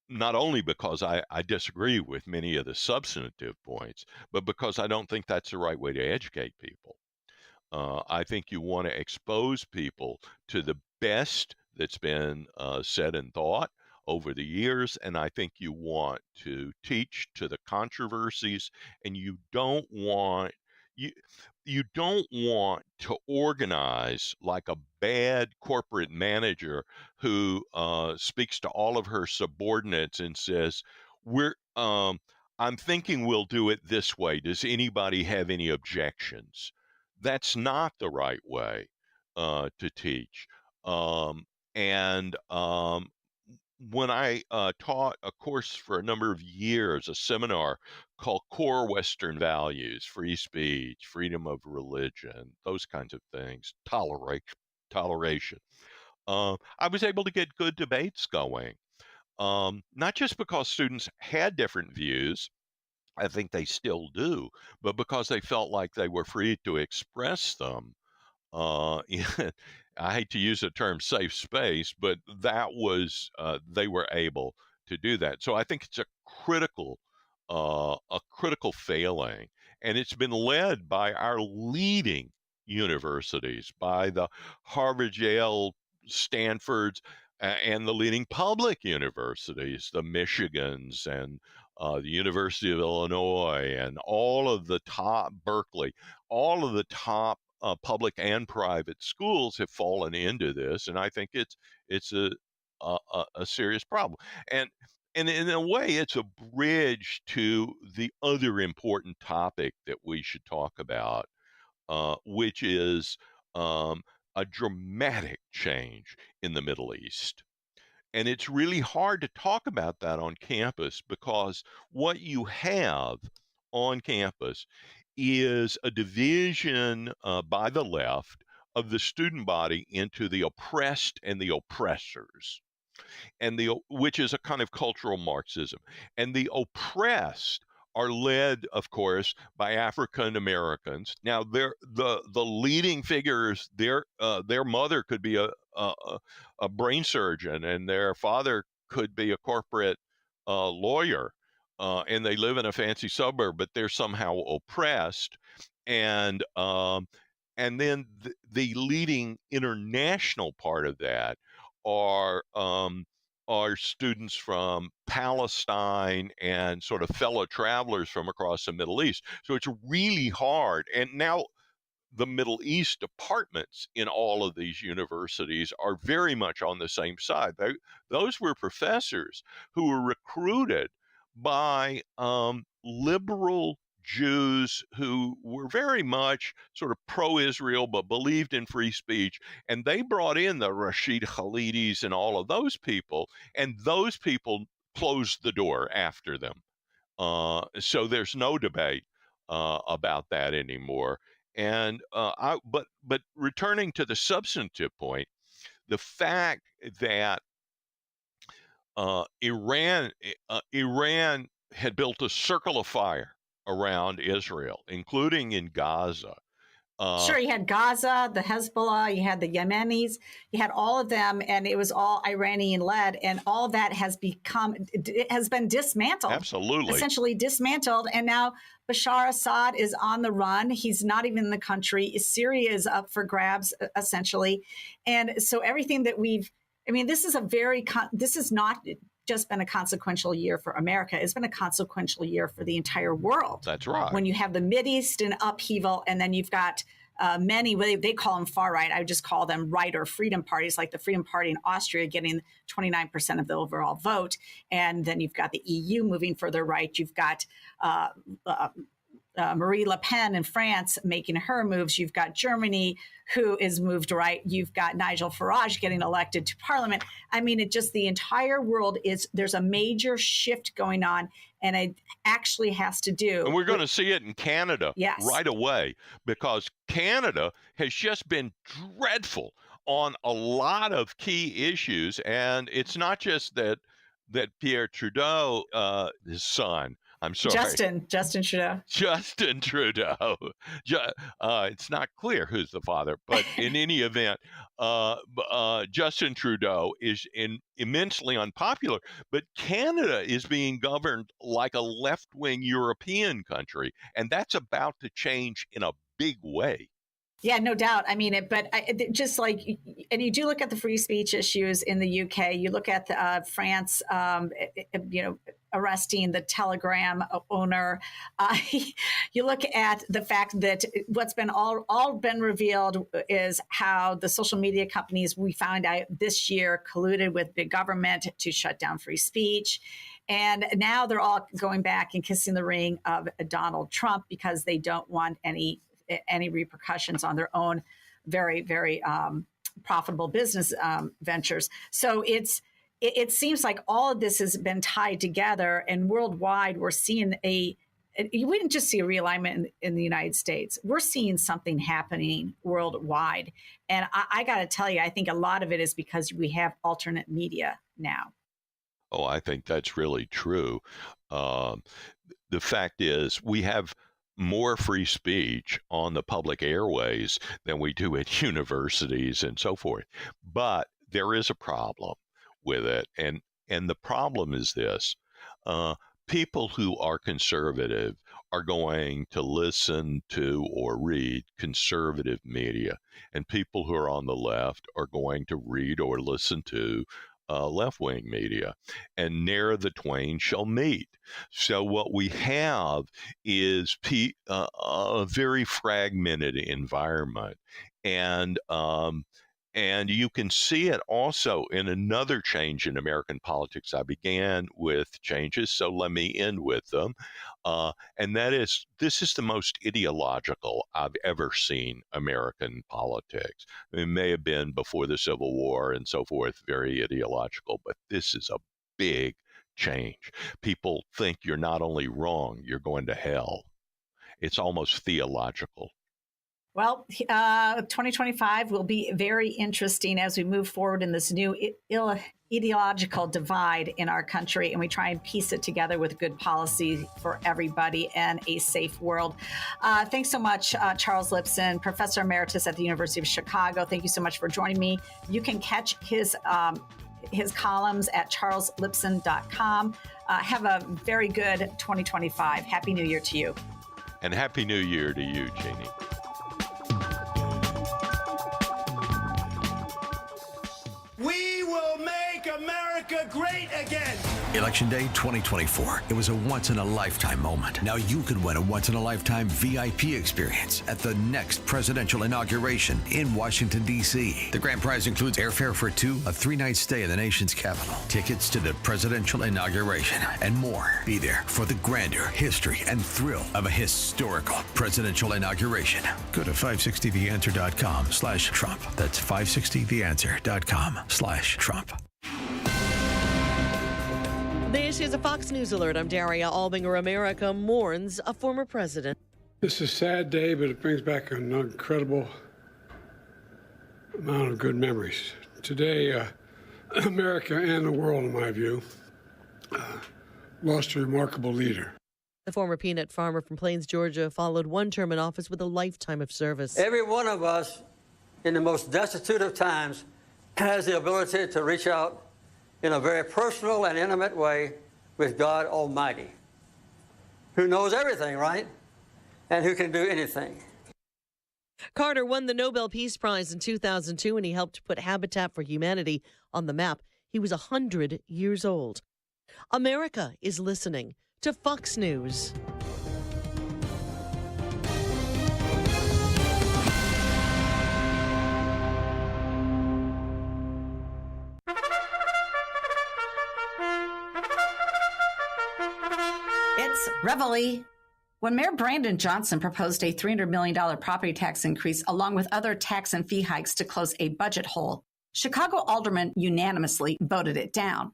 only because I disagree with many of the substantive points, but because I don't think that's the right way to educate people. I think you want to expose people to the best that's been said and thought over the years, and I think you want to teach to the controversies, and you you don't want to organize like a bad corporate manager who speaks to all of her subordinates and says, "We're I'm thinking we'll do it this way. Does anybody have any objections?" That's not the right way to teach. And when I taught a course for a number of years, a seminar called Core Western Values, free speech, freedom of religion, those kinds of things, toleration. I was able to get good debates going, not just because students had different views. I think they still do, but because they felt like they were free to express them. I hate to use the term safe space, but that was they were able to do that. So I think it's a critical failing, and it's been led by our leading universities, by the Harvard, Yale, Stanfords, and the leading public universities, the Michigans and the University of Illinois, and all of the top Berkeley, all of the top public and private schools have fallen into this, and I think it's a serious problem. And in a way, it's a bridge to the other important topic that we should talk about, which is a dramatic change in the Middle East. And it's really hard to talk about that on campus because what you have on campus is a division by the left of the student body into the oppressed and the oppressors, and which is a kind of cultural Marxism. And the oppressed are led, of course, by African Americans. Now, the leading figures, their mother could be a brain surgeon, and their father could be a corporate lawyer, and they live in a fancy suburb, but they're somehow oppressed. And then the leading international part of that are students from Palestine and sort of fellow travelers from across the Middle East. So it's really hard. And now the Middle East departments in all of these universities are very much on the same side. Those were professors who were recruited by liberal Jews who were very much sort of pro-Israel but believed in free speech, and they brought in the Rashid Khalidis and all of those people, and those people closed the door after them. So there's no debate about that anymore. And but returning to the substantive point, the fact that Iran had built a circle of fire around Israel, including in Gaza. Sure, you had Gaza, the Hezbollah, you had the Yemenis, you had all of them, and it was all Iranian led, and all that has been dismantled. Absolutely. Essentially dismantled, and now Bashar Assad is on the run. He's not even in the country. Syria is up for grabs, essentially. And so everything that this is not just been a consequential year for America. It's been a consequential year for the entire world. That's right. When you have the Mideast in upheaval, and then you've got many, they call them far right. I would just call them right or freedom parties, like the Freedom Party in Austria getting 29% of the overall vote. And then you've got the EU moving further right. You've got Marie Le Pen in France making her moves. You've got Germany, who is moved right. You've got Nigel Farage getting elected to parliament. I mean, the entire world there's a major shift going on, and it actually has to do. And we're going to see it in Canada right away, because Canada has just been dreadful on a lot of key issues. And it's not just that Pierre Trudeau, his son, I'm sorry. Justin Trudeau. Justin Trudeau. It's not clear who's the father, but in any event, Justin Trudeau is immensely unpopular. But Canada is being governed like a left-wing European country, and that's about to change in a big way. Yeah, no doubt. I mean, just like, and you do look at the free speech issues in the UK. You look at France, arresting the Telegram owner. You look at the fact that what's been all been revealed is how the social media companies, we found out this year, colluded with big government to shut down free speech. And now they're all going back and kissing the ring of Donald Trump because they don't want any repercussions on their own very, very profitable business ventures. So it seems like all of this has been tied together, and worldwide we're seeing we didn't just see a realignment in the United States. We're seeing something happening worldwide. And I got to tell you, I think a lot of it is because we have alternate media now. Oh, I think that's really true. The fact is we have more free speech on the public airways than we do at universities and so forth. But there is a problem with it. And the problem is this. People who are conservative are going to listen to or read conservative media. And people who are on the left are going to read or listen to left-wing media, and ne'er the twain shall meet. So what we have is a very fragmented environment, and you can see it also in another change in American politics. I began with changes, so let me end with them. And that is, this is the most ideological I've ever seen American politics. It may have been before the Civil War and so forth, very ideological, but this is a big change. People think you're not only wrong, you're going to hell. It's almost theological. Well, 2025 will be very interesting as we move forward in this new ideological divide in our country, and we try and piece it together with good policy for everybody and a safe world. Thanks so much, Charles Lipson, Professor Emeritus at the University of Chicago. Thank you so much for joining me. You can catch his columns at charleslipson.com. Have a very good 2025. Happy New Year to you. And Happy New Year to you, Jeannie. We will make America great again. Election Day 2024. It was a once-in-a-lifetime moment. Now you can win a once-in-a-lifetime VIP experience at the next presidential inauguration in Washington, D.C. The grand prize includes airfare for two, a 3-night stay in the nation's capital, tickets to the presidential inauguration, and more. Be there for the grandeur, history, and thrill of a historical presidential inauguration. Go to 560theanswer.com/Trump. That's 560theanswer.com/Trump. This is a Fox News Alert. I'm Daria Albinger. America mourns a former president. This is a sad day, but it brings back an incredible amount of good memories. Today, America and the world, in my view, lost a remarkable leader. The former peanut farmer from Plains, Georgia, followed one term in office with a lifetime of service. Every one of us, in the most destitute of times, has the ability to reach out in a very personal and intimate way with God Almighty, who knows everything, right? And who can do anything. Carter won the Nobel Peace Prize in 2002, and he helped put Habitat for Humanity on the map. He was 100 years old. America is listening to Fox News. It's Reveille. When Mayor Brandon Johnson proposed a $300 million property tax increase along with other tax and fee hikes to close a budget hole, Chicago aldermen unanimously voted it down.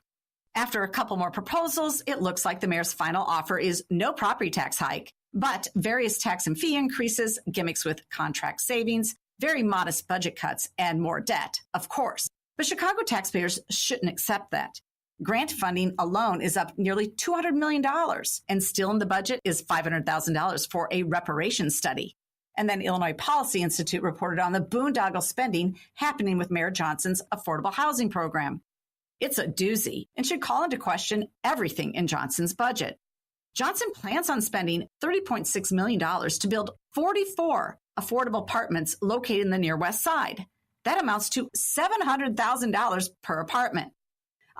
After a couple more proposals, it looks like the mayor's final offer is no property tax hike, but various tax and fee increases, gimmicks with contract savings, very modest budget cuts, and more debt, of course. But Chicago taxpayers shouldn't accept that. Grant funding alone is up nearly $200 million, and still in the budget is $500,000 for a reparations study. And then Illinois Policy Institute reported on the boondoggle spending happening with Mayor Johnson's affordable housing program. It's a doozy and should call into question everything in Johnson's budget. Johnson plans on spending $30.6 million to build 44 affordable apartments located in the near West Side. That amounts to $700,000 per apartment.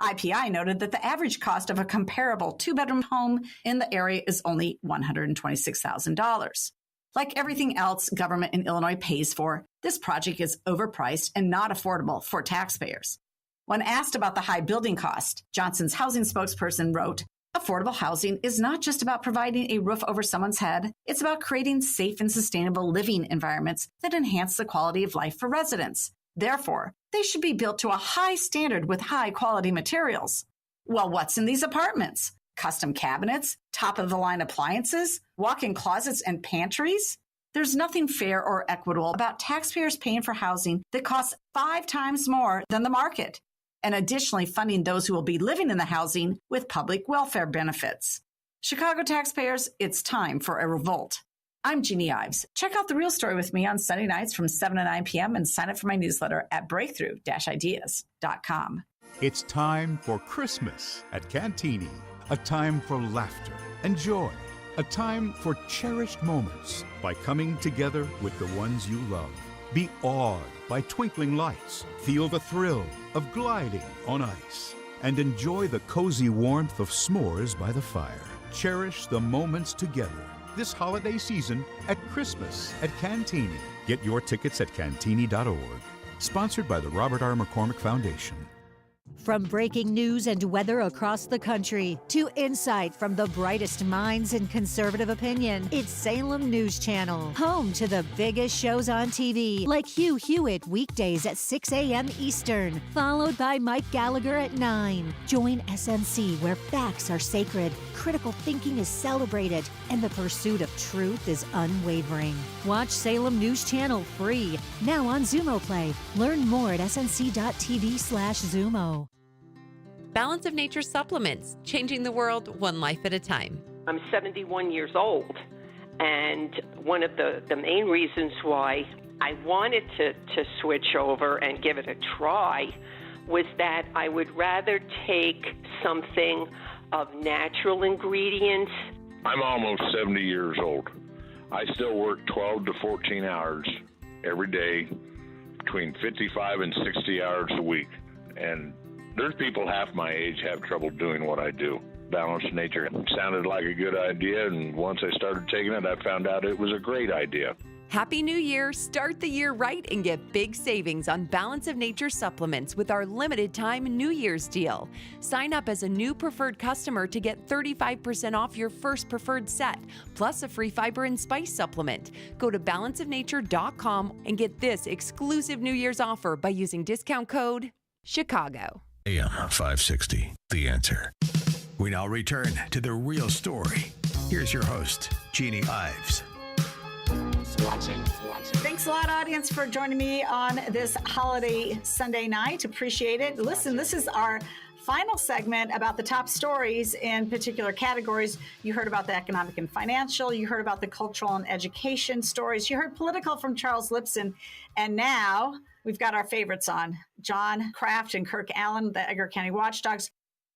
IPI noted that the average cost of a comparable two-bedroom home in the area is only $126,000. Like everything else government in Illinois pays for, this project is overpriced and not affordable for taxpayers. When asked about the high building cost, Johnson's housing spokesperson wrote, "Affordable housing is not just about providing a roof over someone's head. It's about creating safe and sustainable living environments that enhance the quality of life for residents. Therefore, they should be built to a high standard with high-quality materials." Well, what's in these apartments? Custom cabinets, top-of-the-line appliances, walk-in closets and pantries? There's nothing fair or equitable about taxpayers paying for housing that costs 5 times more than the market, and additionally funding those who will be living in the housing with public welfare benefits. Chicago taxpayers, it's time for a revolt. I'm Jeannie Ives. Check out The Real Story with me on Sunday nights from 7 to 9 p.m. and sign up for my newsletter at breakthrough-ideas.com. It's time for Christmas at Cantini, a time for laughter and joy, a time for cherished moments by coming together with the ones you love. Be awed by twinkling lights, feel the thrill of gliding on ice, and enjoy the cozy warmth of s'mores by the fire. Cherish the moments together this holiday season at Christmas at Cantini. Get your tickets at cantini.org. Sponsored by the Robert R. McCormick Foundation. From breaking news and weather across the country to insight from the brightest minds in conservative opinion, it's Salem News Channel, home to the biggest shows on TV, like Hugh Hewitt weekdays at 6 a.m. Eastern, followed by Mike Gallagher at 9. Join SNC, where facts are sacred, critical thinking is celebrated, and the pursuit of truth is unwavering. Watch Salem News Channel free, now on Xumo Play. Learn more at snc.tv/Xumo. Balance of Nature supplements, changing the world one life at a time. I'm 71 years old, and one of the main reasons why I wanted to switch over and give it a try was that I would rather take something of natural ingredients. I'm almost 70 years old. I still work 12 to 14 hours every day, between 55 and 60 hours a week, and there's people half my age have trouble doing what I do. Balanced Nature sounded like a good idea, and once I started taking it, I found out it was a great idea. Happy New Year! Start the year right and get big savings on Balance of Nature supplements with our limited time New Year's deal. Sign up as a new preferred customer to get 35% off your first preferred set, plus a free fiber and spice supplement. Go to balanceofnature.com and get this exclusive New Year's offer by using discount code Chicago. AM 560, The Answer. We now return to The Real Story. Here's your host, Jeannie Ives. Thanks a lot, audience, for joining me on this holiday Sunday night. Appreciate it. Listen, this is our final segment about the top stories in particular categories. You heard about the economic and financial. You heard about the cultural and education stories. You heard political from Charles Lipson. And now we've got our favorites on. John Kraft and Kirk Allen, the Edgar County Watchdogs.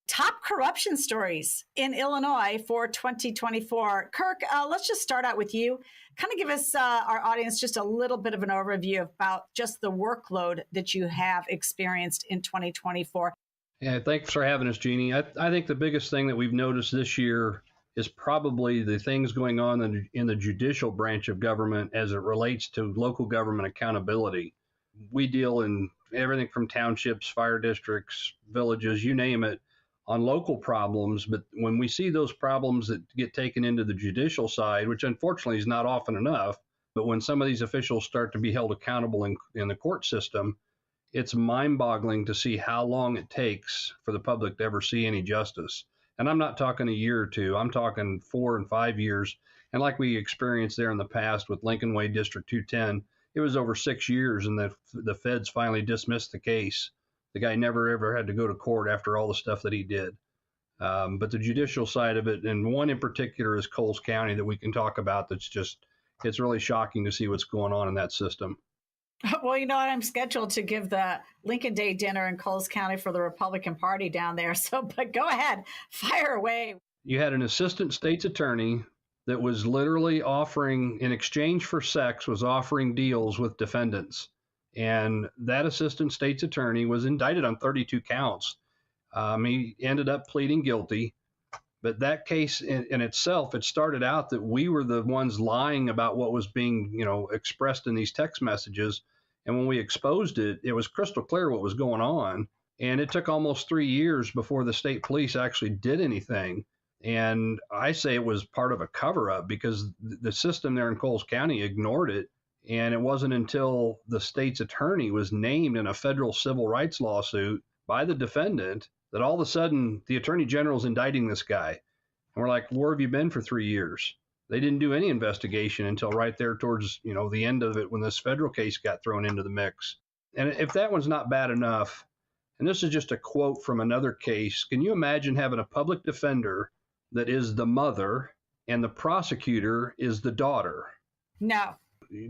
Top corruption stories in Illinois for 2024. Kirk, let's just start out with you. Kind of give us, our audience, just a little bit of an overview about just the workload that you have experienced in 2024. Yeah, thanks for having us, Jeannie. I think the biggest thing that we've noticed this year is probably the things going on in the judicial branch of government as it relates to local government accountability. We deal in everything from townships, fire districts, villages, you name it, on local problems. But when we see those problems that get taken into the judicial side, which unfortunately is not often enough, but when some of these officials start to be held accountable in the court system, it's mind-boggling to see how long it takes for the public to ever see any justice. And I'm not talking a year or two, I'm talking 4 and 5 years. And like we experienced there in the past with Lincoln Way District 210, it was over 6 years and the feds finally dismissed the case. The guy never ever had to go to court after all the stuff that he did. But the judicial side of it, and one in particular is Coles County that we can talk about. It's really shocking to see what's going on in that system. Well, you know what? I'm scheduled to give the Lincoln Day dinner in Coles County for the Republican Party down there. So, but go ahead, fire away. You had an assistant state's attorney that was literally offering, in exchange for sex, was offering deals with defendants. And that assistant state's attorney was indicted on 32 counts. He ended up pleading guilty. But that case in itself, it started out that we were the ones lying about what was being, expressed in these text messages. And when we exposed it, it was crystal clear what was going on. And it took almost 3 years before the state police actually did anything. And I say it was part of a cover-up because the system there in Coles County ignored it. And it wasn't until the state's attorney was named in a federal civil rights lawsuit by the defendant that all of a sudden the attorney general is indicting this guy. And we're like, where have you been for 3 years? They didn't do any investigation until right there towards, the end of it when this federal case got thrown into the mix. And if that one's not bad enough, and this is just a quote from another case, can you imagine having a public defender that is the mother and the prosecutor is the daughter? No.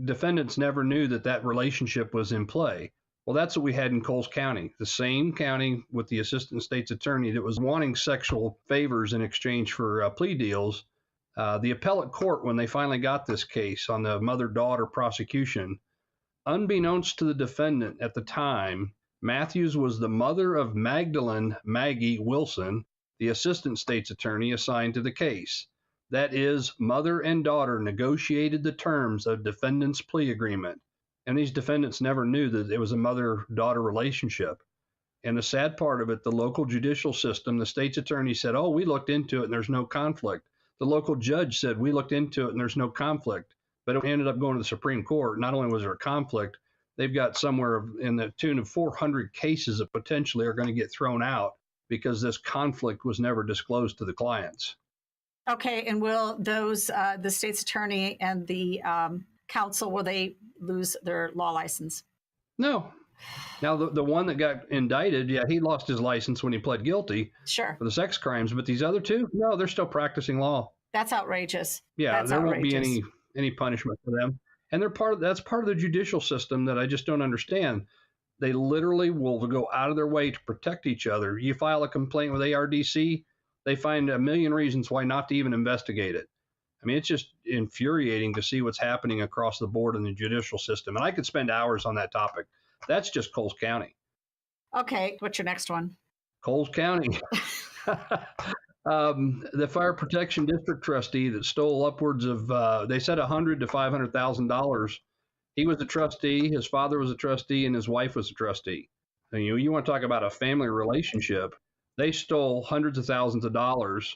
Defendants never knew that relationship was in play. Well, that's what we had in Coles County, the same county with the assistant state's attorney that was wanting sexual favors in exchange for plea deals. The appellate court, when they finally got this case on the mother-daughter prosecution, unbeknownst to the defendant at the time, Matthews was the mother of Magdalene Maggie Wilson, the assistant state's attorney assigned to the case. That is, mother and daughter negotiated the terms of defendant's plea agreement. And these defendants never knew that it was a mother-daughter relationship. And the sad part of it, the local judicial system, the state's attorney said, oh, we looked into it and there's no conflict. The local judge said, we looked into it and there's no conflict. But it ended up going to the Supreme Court. Not only was there a conflict, they've got somewhere in the tune of 400 cases that potentially are going to get thrown out because this conflict was never disclosed to the clients. Okay, and will those, the state's attorney and the counsel, will they lose their law license? No. Now, the one that got indicted, yeah, he lost his license when he pled guilty for the sex crimes. But these other two, no, they're still practicing law. That's outrageous. Yeah, there won't be any punishment for them. And that's part of the judicial system that I just don't understand. They literally will go out of their way to protect each other. You file a complaint with ARDC, they find a million reasons why not to even investigate it. I mean, it's just infuriating to see what's happening across the board in the judicial system. And I could spend hours on that topic. That's just Coles County. Okay, what's your next one? Coles County. The fire protection district trustee that stole upwards of, they said $100,000 to $500,000. He was a trustee, his father was a trustee, and his wife was a trustee. And you want to talk about a family relationship. They stole hundreds of thousands of dollars.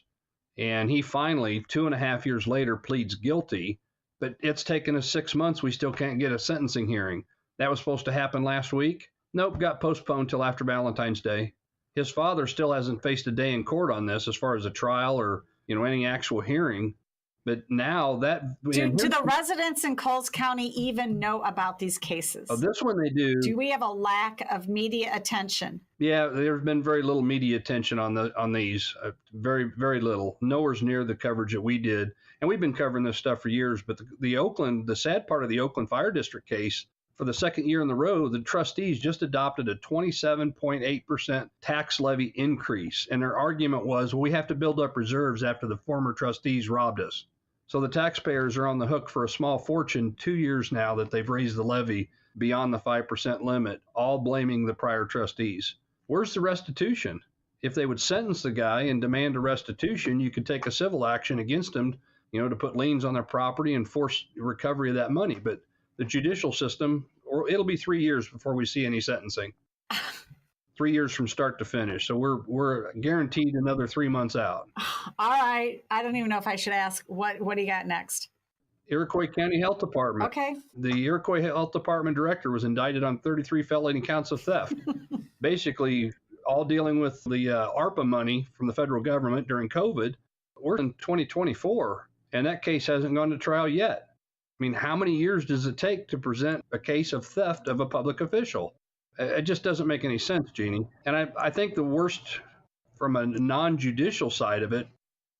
And he finally, 2.5 years later, pleads guilty. But it's taken us 6 months. We still can't get a sentencing hearing. That was supposed to happen last week. Nope, got postponed till after Valentine's Day. His father still hasn't faced a day in court on this as far as a trial or, any actual hearing. But now that... Do the residents in Coles County even know about these cases? Oh, this one they do. Do we have a lack of media attention? Yeah, there's been very little media attention on these. Very, very little. Nowhere near the coverage that we did. And we've been covering this stuff for years. But the sad part of the Oakland Fire District case, for the second year in a row, the trustees just adopted a 27.8% tax levy increase. And their argument was, well, we have to build up reserves after the former trustees robbed us. So the taxpayers are on the hook for a small fortune 2 years now that they've raised the levy beyond the 5% limit, all blaming the prior trustees. Where's the restitution? If they would sentence the guy and demand a restitution, you could take a civil action against him, to put liens on their property and force recovery of that money. But the judicial system, or it'll be 3 years before we see any sentencing. 3 years from start to finish. So we're guaranteed another 3 months out. All right. I don't even know if I should ask what do you got next? Iroquois County Health Department. Okay. The Iroquois Health Department director was indicted on 33 felony counts of theft. Basically, all dealing with the ARPA money from the federal government during COVID. We're in 2024, and that case hasn't gone to trial yet. I mean, how many years does it take to present a case of theft of a public official? It just doesn't make any sense, Jeannie. And I think the worst from a non-judicial side of it,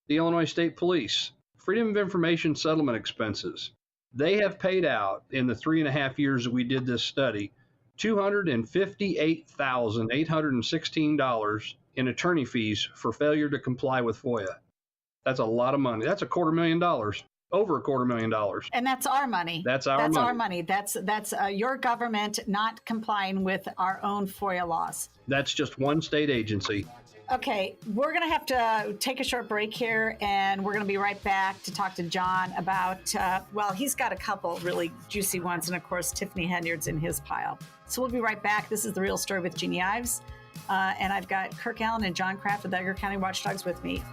the Illinois State Police, Freedom of Information settlement expenses. They have paid out in the 3.5 years that we did this study, $258,816 in attorney fees for failure to comply with FOIA. That's a lot of money. That's $250,000, over $250,000. And that's our money. That's our money. Our money. That's your government not complying with our own FOIA laws. That's just one state agency. Okay, we're going to have to take a short break here, and we're going to be right back to talk to John about, he's got a couple really juicy ones, and of course, Tiffany Henyard's in his pile. So we'll be right back. This is The Real Story with Jeannie Ives, and I've got Kirk Allen and John Kraft of the Edgar County Watchdogs with me.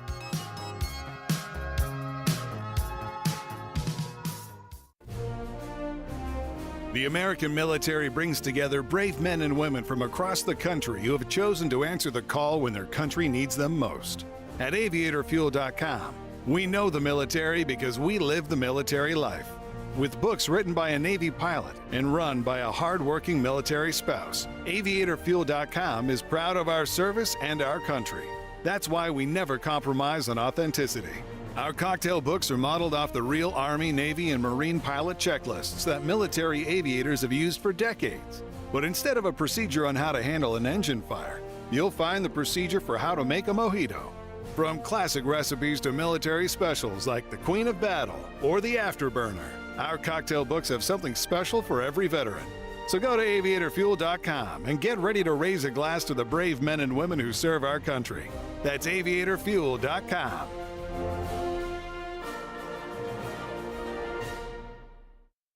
The American military brings together brave men and women from across the country who have chosen to answer the call when their country needs them most. At aviatorfuel.com, we know the military because we live the military life. With books written by a Navy pilot and run by a hardworking military spouse, aviatorfuel.com is proud of our service and our country. That's why we never compromise on authenticity. Our cocktail books are modeled off the real Army, Navy, and Marine pilot checklists that military aviators have used for decades. But instead of a procedure on how to handle an engine fire, you'll find the procedure for how to make a mojito. From classic recipes to military specials like the Queen of Battle or the Afterburner, our cocktail books have something special for every veteran. So go to aviatorfuel.com and get ready to raise a glass to the brave men and women who serve our country. That's aviatorfuel.com.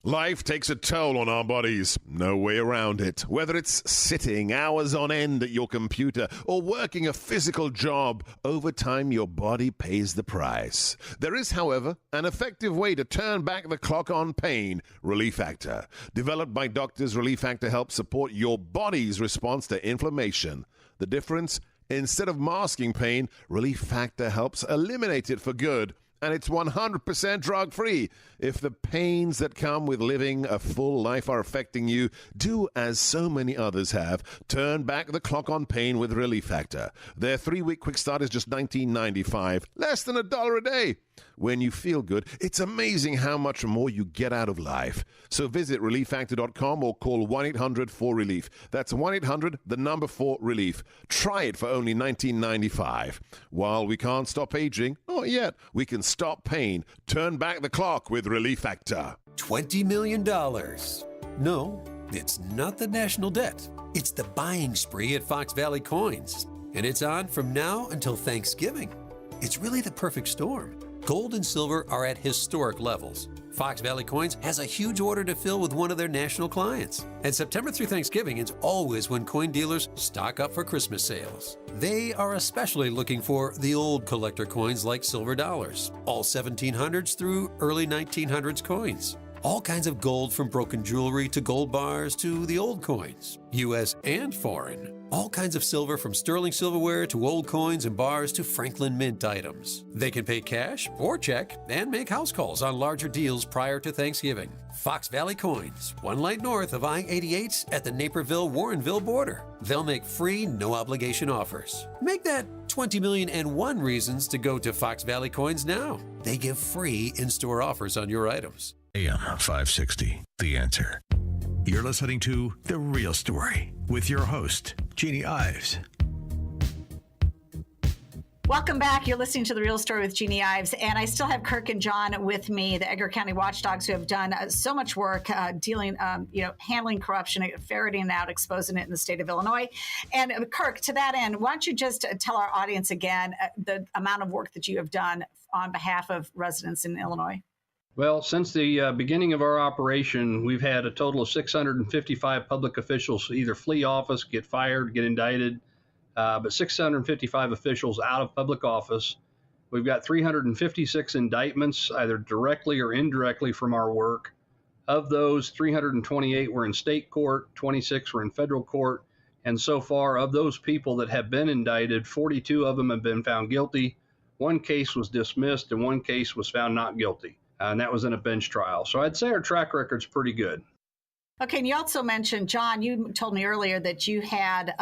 Life takes a toll on our bodies. No way around it. Whether it's sitting hours on end at your computer or working a physical job, over time your body pays the price. There is, however, an effective way to turn back the clock on pain, Relief Factor. Developed by doctors, Relief Factor helps support your body's response to inflammation. The difference? Instead of masking pain, Relief Factor helps eliminate it for good. And it's 100% drug-free. If the pains that come with living a full life are affecting you, do as so many others have. Turn back the clock on pain with Relief Factor. Their 3-week quick start is just $19.95, less than $1 a day. When you feel good, it's amazing how much more you get out of life. So visit ReliefFactor.com or call 1-800-4RELIEF. That's 1-800-4RELIEF. Try it for only $19.95. While we can't stop aging, not yet, we can stop pain. Turn back the clock with Relief Factor. $20 million. No, it's not the national debt. It's the buying spree at Fox Valley Coins. And it's on from now until Thanksgiving. It's really the perfect storm. Gold and silver are at historic levels. Fox Valley Coins has a huge order to fill with one of their national clients. And September through Thanksgiving is always when coin dealers stock up for Christmas sales. They are especially looking for the old collector coins like silver dollars, all 1700s through early 1900s coins. All kinds of gold from broken jewelry to gold bars to the old coins, U.S. and foreign. All kinds of silver from sterling silverware to old coins and bars to Franklin Mint items. They can pay cash or check and make house calls on larger deals prior to Thanksgiving. Fox Valley Coins, one light north of I-88 at the Naperville-Warrenville border. They'll make free, no-obligation offers. Make that 20,000,001 reasons to go to Fox Valley Coins now. They give free in-store offers on your items. AM 560, The Answer. You're listening to The Real Story with your host, Jeannie Ives. Welcome back. You're listening to The Real Story with Jeannie Ives, and I still have Kirk and John with me, the Edgar County Watchdogs, who have done so much work dealing, handling corruption, ferreting it out, exposing it in the state of Illinois. And Kirk, to that end, why don't you just tell our audience again the amount of work that you have done on behalf of residents in Illinois? Well, since the beginning of our operation, we've had a total of 655 public officials either flee office, get fired, get indicted, but 655 officials out of public office. We've got 356 indictments, either directly or indirectly from our work. Of those, 328 were in state court, 26 were in federal court, and so far, of those people that have been indicted, 42 of them have been found guilty. One case was dismissed, and one case was found not guilty. And that was in a bench trial. So I'd say our track record's pretty good. Okay, and you also mentioned, John, you told me earlier that you had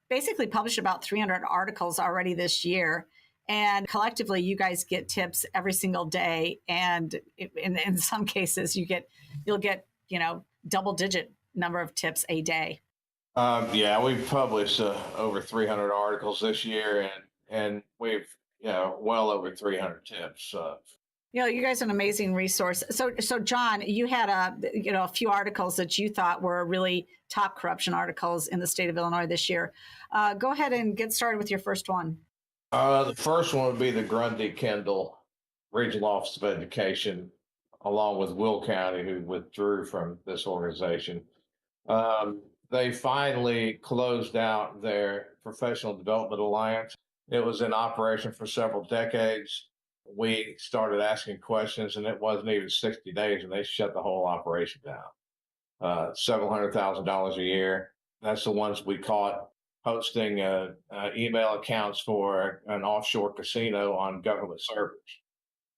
basically published about 300 articles already this year. And collectively, you guys get tips every single day. And in some cases, you'll get, double-digit number of tips a day. Yeah, we've published over 300 articles this year, and we've well over 300 tips. You guys are an amazing resource. So John, you had a few articles that you thought were really top corruption articles in the state of Illinois this year. Go ahead and get started with your first one. The first one would be the Grundy-Kendall Regional Office of Education, along with Will County, who withdrew from this organization. They finally closed out their Professional Development Alliance. It was in operation for several decades. We started asking questions, and it wasn't even 60 days, and they shut the whole operation down. Several $100,000 a year. That's the ones we caught hosting email accounts for an offshore casino on government servers.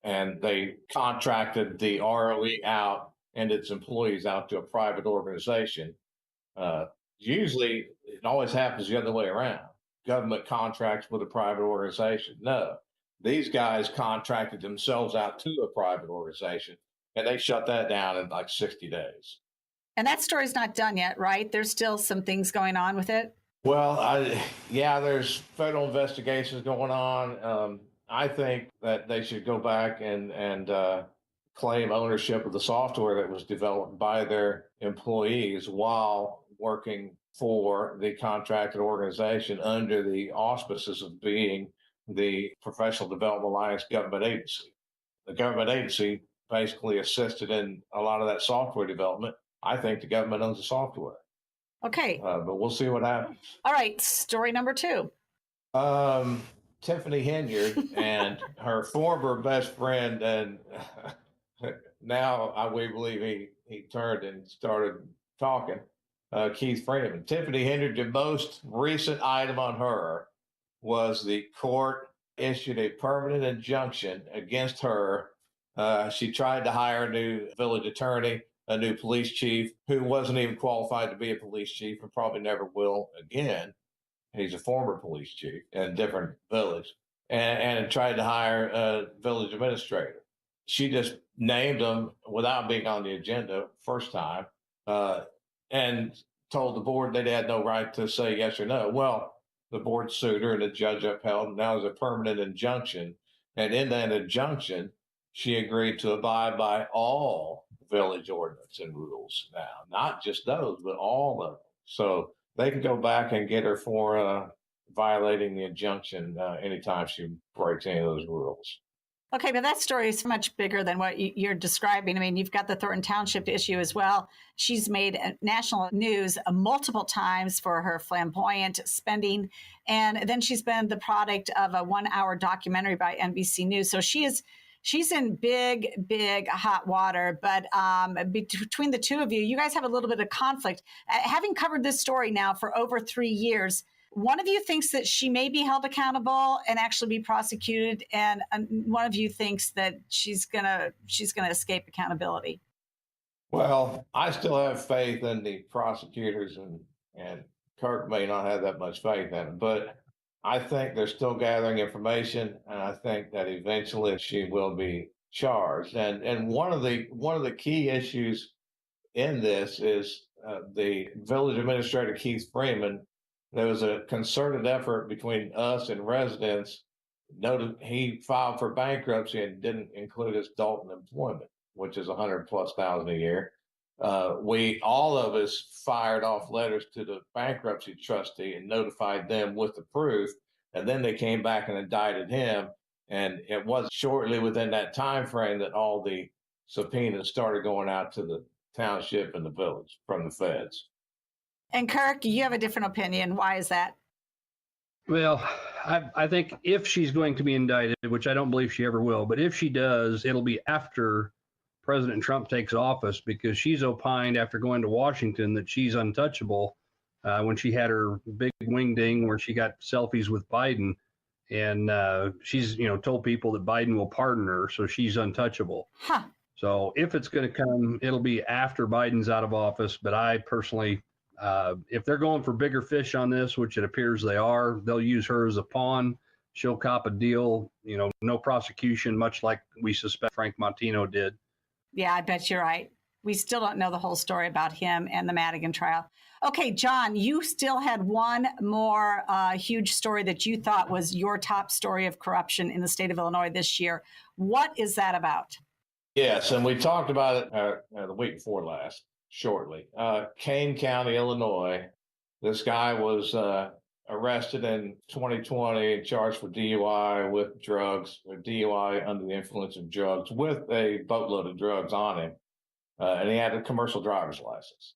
And they contracted the ROE out and its employees out to a private organization. Usually, it always happens the other way around. Government contracts with a private organization. No, these guys contracted themselves out to a private organization, and they shut that down in like 60 days. And that story's not done yet, right? There's still some things going on with it. Well, there's federal investigations going on. I think that they should go back and claim ownership of the software that was developed by their employees while working for the contracted organization under the auspices of being the Professional Development Alliance government agency. The government agency basically assisted in a lot of that software development. I think the government owns the software. Okay. But we'll see what happens. All right. Story number 2. Tiffany Henyard and her former best friend, and now we believe he turned and started talking, Keith Freeman. Tiffany Henyard, the most recent item on her was the court issued a permanent injunction against her. She tried to hire a new village attorney, a new police chief, who wasn't even qualified to be a police chief and probably never will again. He's a former police chief in a different village, and tried to hire a village administrator. She just named him without being on the agenda first time, and told the board they had no right to say yes or no. Well, the board sued her and the judge upheld, and now there's a permanent injunction. And in that injunction, she agreed to abide by all village ordinance and rules now, not just those, but all of them. So they can go back and get her for violating the injunction anytime she breaks any of those rules. Okay, but that story is much bigger than what you're describing. I mean, you've got the Thornton Township issue as well. She's made national news multiple times for her flamboyant spending. And then she's been the product of a 1-hour documentary by NBC News. So she's in big hot water. But between the two of you, you guys have a little bit of conflict. Having covered this story now for over 3 years, one of you thinks that she may be held accountable and actually be prosecuted, and one of you thinks that she's gonna escape accountability. Well, I still have faith in the prosecutors, and Kirk may not have that much faith in them, but I think they're still gathering information, and I think that eventually she will be charged. And one of the key issues in this is the village administrator Keith Freeman. There was a concerted effort between us and residents. Noted he filed for bankruptcy and didn't include his Dalton employment, which is $100,000+ a year. We all of us fired off letters to the bankruptcy trustee and notified them with the proof, and then they came back and indicted him. And it was shortly within that time frame that all the subpoenas started going out to the township and the village from the feds. And Kirk, you have a different opinion. Why is that? Well, I think if she's going to be indicted, which I don't believe she ever will, but if she does, it'll be after President Trump takes office, because she's opined after going to Washington that she's untouchable when she had her big wing ding where she got selfies with Biden. And she's, told people that Biden will pardon her, so she's untouchable. Huh. So if it's going to come, it'll be after Biden's out of office. But I personally, if they're going for bigger fish on this, which it appears they are, they'll use her as a pawn. She'll cop a deal, no prosecution, much like we suspect Frank Montino did. Yeah, I bet you're right. We still don't know the whole story about him and the Madigan trial. Okay, John, you still had one more huge story that you thought was your top story of corruption in the state of Illinois this year. What is that about? Yes, and we talked about it the week before last, shortly. Kane County, Illinois. This guy was arrested in 2020 and charged for DUI with drugs, or DUI under the influence of drugs, with a boatload of drugs on him. And he had a commercial driver's license.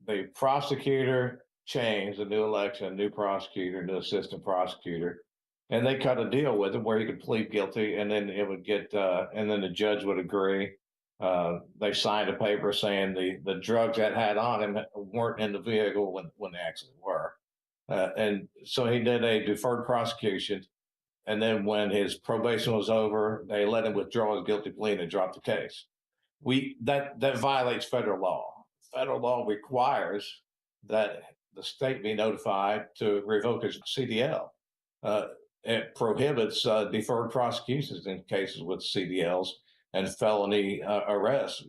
The prosecutor changed, a new election, a new prosecutor, new assistant prosecutor, and they cut a deal with him where he could plead guilty, and then it would get, and then the judge would agree. They signed a paper saying the drugs that had on him weren't in the vehicle when they actually were. And so he did a deferred prosecution. And then when his probation was over, they let him withdraw his guilty plea and they dropped the case. That violates federal law. Federal law requires that the state be notified to revoke his CDL. It prohibits deferred prosecutions in cases with CDLs and felony arrests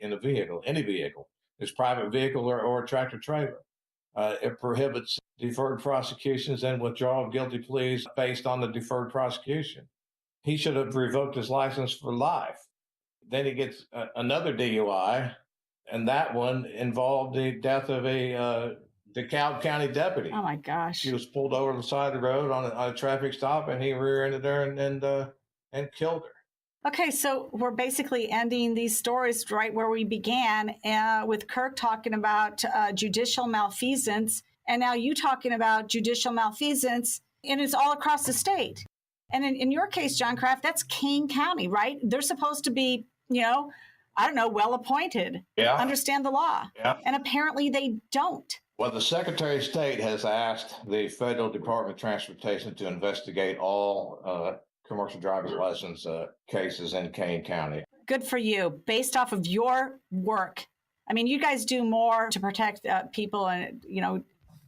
in a vehicle, any vehicle, his private vehicle or a tractor trailer. It prohibits deferred prosecutions and withdrawal of guilty pleas based on the deferred prosecution. He should have revoked his license for life. Then he gets another DUI, and that one involved the death of a DeKalb County deputy. Oh, my gosh. She was pulled over to the side of the road on a traffic stop, and he rear-ended her and killed her. Okay, so we're basically ending these stories right where we began, with Kirk talking about judicial malfeasance, and now you talking about judicial malfeasance, and it's all across the state. And in your case, John Kraft, that's Kane County, right? They're supposed to be, well-appointed, understand the law. Yeah. And apparently they don't. Well, the Secretary of State has asked the Federal Department of Transportation to investigate all commercial driver's license cases in Kane County. Good for you. Based off of your work, I mean, you guys do more to protect people and,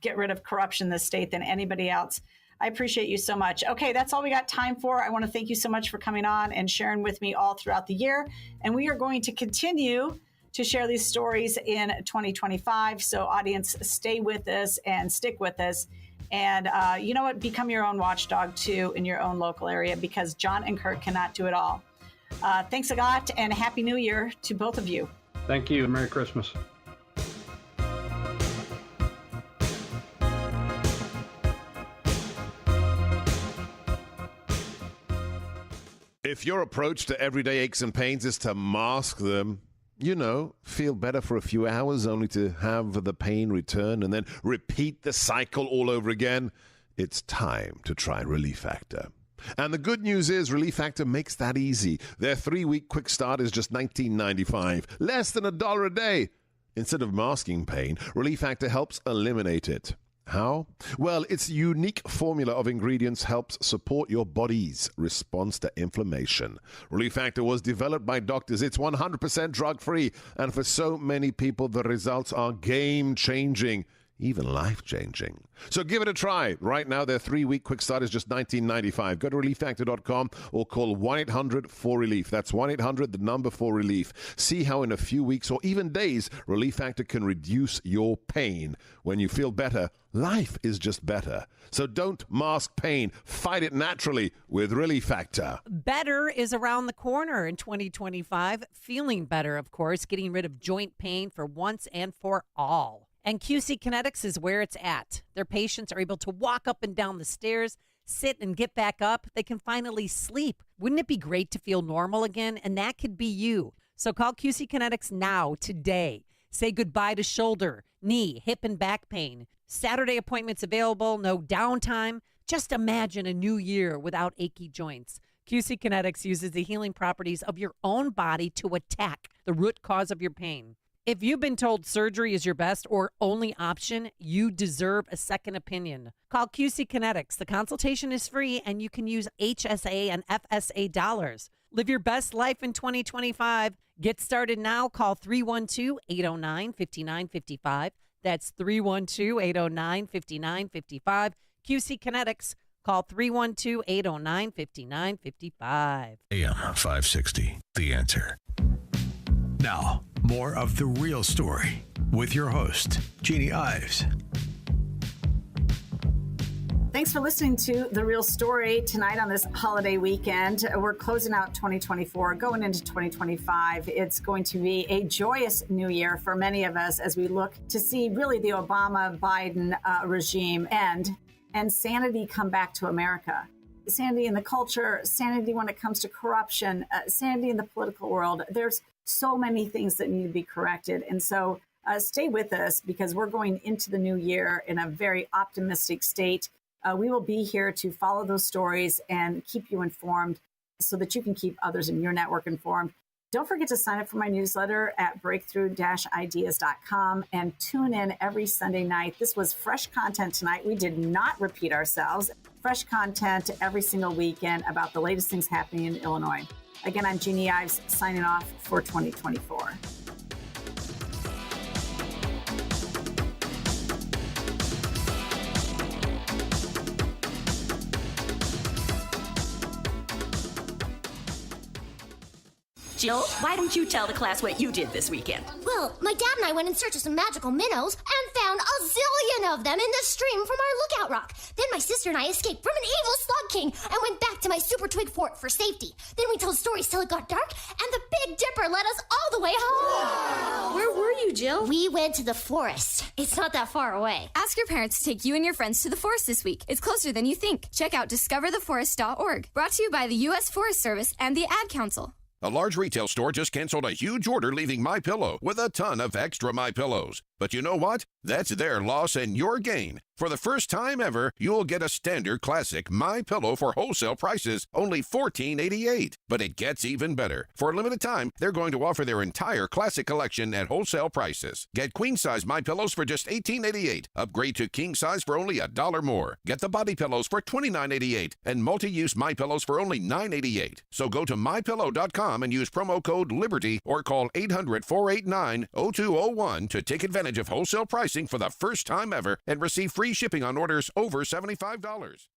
get rid of corruption in the state than anybody else. I appreciate you so much. Okay, that's all we got time for. I want to thank you so much for coming on and sharing with me all throughout the year. And we are going to continue to share these stories in 2025. So audience, stay with us and stick with us. And you know what? Become your own watchdog, too, in your own local area, because John and Kurt cannot do it all. Thanks a lot, and Happy New Year to both of you. Thank you. Merry Christmas. If your approach to everyday aches and pains is to mask them, feel better for a few hours only to have the pain return and then repeat the cycle all over again, it's time to try Relief Factor. And the good news is Relief Factor makes that easy. Their 3-week quick start is just $19.95, less than $1 a day. Instead of masking pain, Relief Factor helps eliminate it. How? Well, its unique formula of ingredients helps support your body's response to inflammation. Relief Factor was developed by doctors. It's 100% drug-free, and for so many people, the results are game-changing, even life-changing. So give it a try. Right now, their 3-week quick start is just $19.95. Go to ReliefFactor.com or call 1-800-4RELIEF. That's 1-800-4RELIEF. See how in a few weeks or even days, Relief Factor can reduce your pain. When you feel better, life is just better. So don't mask pain. Fight it naturally with Relief Factor. Better is around the corner in 2025. Feeling better, of course, getting rid of joint pain for once and for all. And QC Kinetics is where it's at. Their patients are able to walk up and down the stairs, sit and get back up. They can finally sleep. Wouldn't it be great to feel normal again? And that could be you. So call QC Kinetics now, today. Say goodbye to shoulder, knee, hip, and back pain. Saturday appointments available, no downtime. Just imagine a new year without achy joints. QC Kinetics uses the healing properties of your own body to attack the root cause of your pain. If you've been told surgery is your best or only option, you deserve a second opinion. Call QC Kinetics. The consultation is free, and you can use HSA and FSA dollars. Live your best life in 2025. Get started now. Call 312-809-5955. That's 312-809-5955. QC Kinetics. Call 312-809-5955. AM 560, The Answer. Now, more of The Real Story with your host, Jeannie Ives. Thanks for listening to The Real Story tonight on this holiday weekend. We're closing out 2024, going into 2025. It's going to be a joyous new year for many of us as we look to see really the Obama-Biden regime end and sanity come back to America. Sanity in the culture, sanity when it comes to corruption, sanity in the political world. There's so many things that need to be corrected. And so stay with us because we're going into the new year in a very optimistic state. We will be here to follow those stories and keep you informed so that you can keep others in your network informed. Don't forget to sign up for my newsletter at breakthrough-ideas.com and tune in every Sunday night. This was fresh content tonight. We did not repeat ourselves. Fresh content every single weekend about the latest things happening in Illinois. Again, I'm Jeannie Ives signing off for 2024. Jill, why don't you tell the class what you did this weekend? Well, my dad and I went in search of some magical minnows and found a zillion of them in the stream from our lookout rock. Then my sister and I escaped from an evil slug king and went back to my super twig fort for safety. Then we told stories till it got dark, and the Big Dipper led us all the way home. Wow. Where were you, Jill? We went to the forest. It's not that far away. Ask your parents to take you and your friends to the forest this week. It's closer than you think. Check out discovertheforest.org. Brought to you by the U.S. Forest Service and the Ad Council. A large retail store just canceled a huge order leaving MyPillow with a ton of extra MyPillows. But you know what? That's their loss and your gain. For the first time ever, you'll get a standard classic MyPillow for wholesale prices, only $14.88. But it gets even better. For a limited time, they're going to offer their entire classic collection at wholesale prices. Get queen-size MyPillows for just $18.88. Upgrade to king-size for only $1 more. Get the body pillows for $29.88 and multi-use MyPillows for only $9.88. So go to MyPillow.com and use promo code LIBERTY or call 800-489-0201 to take advantage of wholesale pricing for the first time ever and receive free shipping on orders over $75.